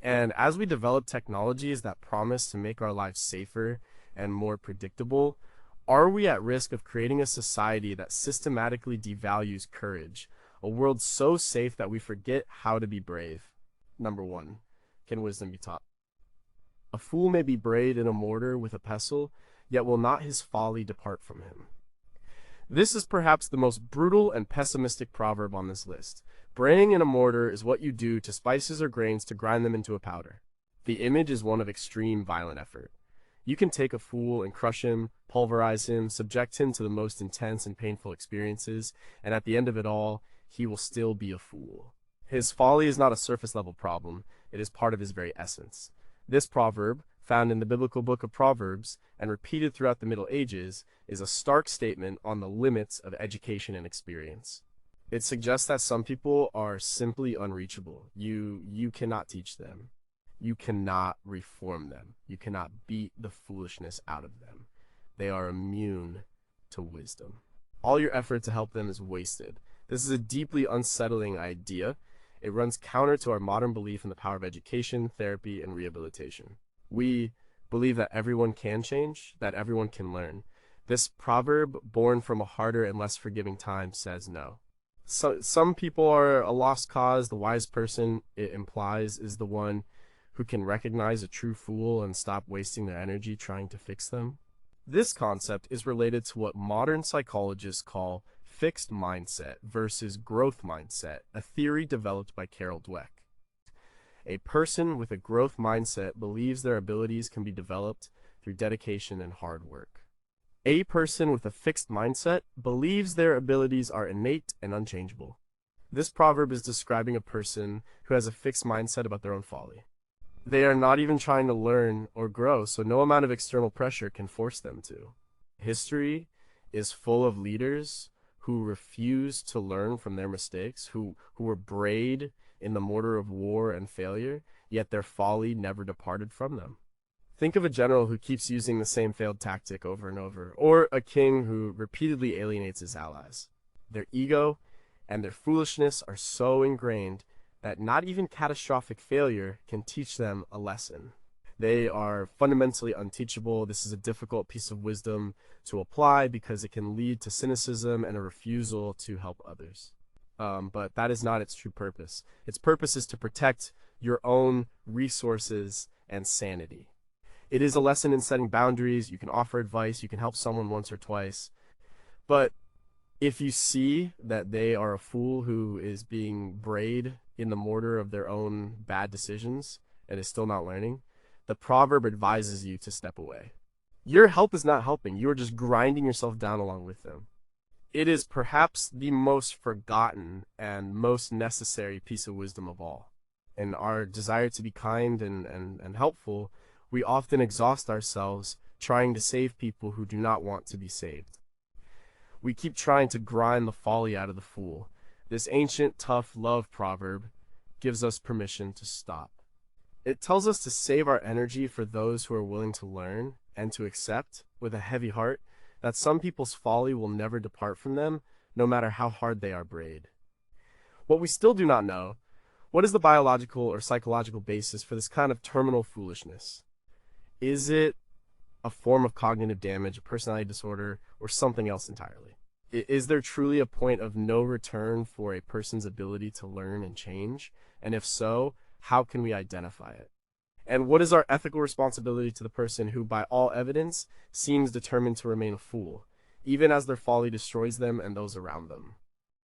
And as we develop technologies that promise to make our lives safer and more predictable, are we at risk of creating a society that systematically devalues courage, a world so safe that we forget how to be brave? Number 1, can wisdom be taught? A fool may be brayed in a mortar with a pestle, yet will not his folly depart from him. This is perhaps the most brutal and pessimistic proverb on this list. Braying in a mortar is what you do to spices or grains to grind them into a powder. The image is one of extreme violent effort. You can take a fool and crush him, pulverize him, subject him to the most intense and painful experiences, and at the end of it all, he will still be a fool. His folly is not a surface-level problem. It is part of his very essence. This proverb, found in the biblical book of Proverbs and repeated throughout the Middle Ages, is a stark statement on the limits of education and experience. It suggests that some people are simply unreachable. You cannot teach them. You cannot reform them. You cannot beat the foolishness out of them. They are immune to wisdom. All your effort to help them is wasted. This is a deeply unsettling idea. It runs counter to our modern belief in the power of education, therapy, and rehabilitation. We believe that everyone can change, that everyone can learn. This proverb, born from a harder and less forgiving time, says no. Some people are a lost cause. The wise person, it implies, is the one who can recognize a true fool and stop wasting their energy trying to fix them. This concept is related to what modern psychologists call fixed mindset versus growth mindset, a theory developed by Carol Dweck. A person with a growth mindset believes their abilities can be developed through dedication and hard work. A person with a fixed mindset believes their abilities are innate and unchangeable. This proverb is describing a person who has a fixed mindset about their own folly. They are not even trying to learn or grow, so no amount of external pressure can force them to. History is full of leaders who refused to learn from their mistakes, who were brayed in the mortar of war and failure, yet their folly never departed from them. Think of a general who keeps using the same failed tactic over and over, or a king who repeatedly alienates his allies. Their ego and their foolishness are so ingrained that not even catastrophic failure can teach them a lesson. They are fundamentally unteachable. This is a difficult piece of wisdom to apply because it can lead to cynicism and a refusal to help others. But that is not its true purpose. Its purpose is to protect your own resources and sanity. It is a lesson in setting boundaries. You can offer advice. You can help someone once or twice. But if you see that they are a fool who is being brayed in the mortar of their own bad decisions and is still not learning, the proverb advises you to step away. Your help is not helping. You are just grinding yourself down along with them. It is perhaps the most forgotten and most necessary piece of wisdom of all. In our desire to be kind and helpful, we often exhaust ourselves trying to save people who do not want to be saved. We keep trying to grind the folly out of the fool. This ancient, tough love proverb gives us permission to stop. It tells us to save our energy for those who are willing to learn and to accept, with a heavy heart, that some people's folly will never depart from them, no matter how hard they are brayed. What we still do not know, what is the biological or psychological basis for this kind of terminal foolishness? Is it a form of cognitive damage, a personality disorder, or something else entirely? Is there truly a point of no return for a person's ability to learn and change? And if so, how can we identify it? And what is our ethical responsibility to the person who, by all evidence, seems determined to remain a fool, even as their folly destroys them and those around them?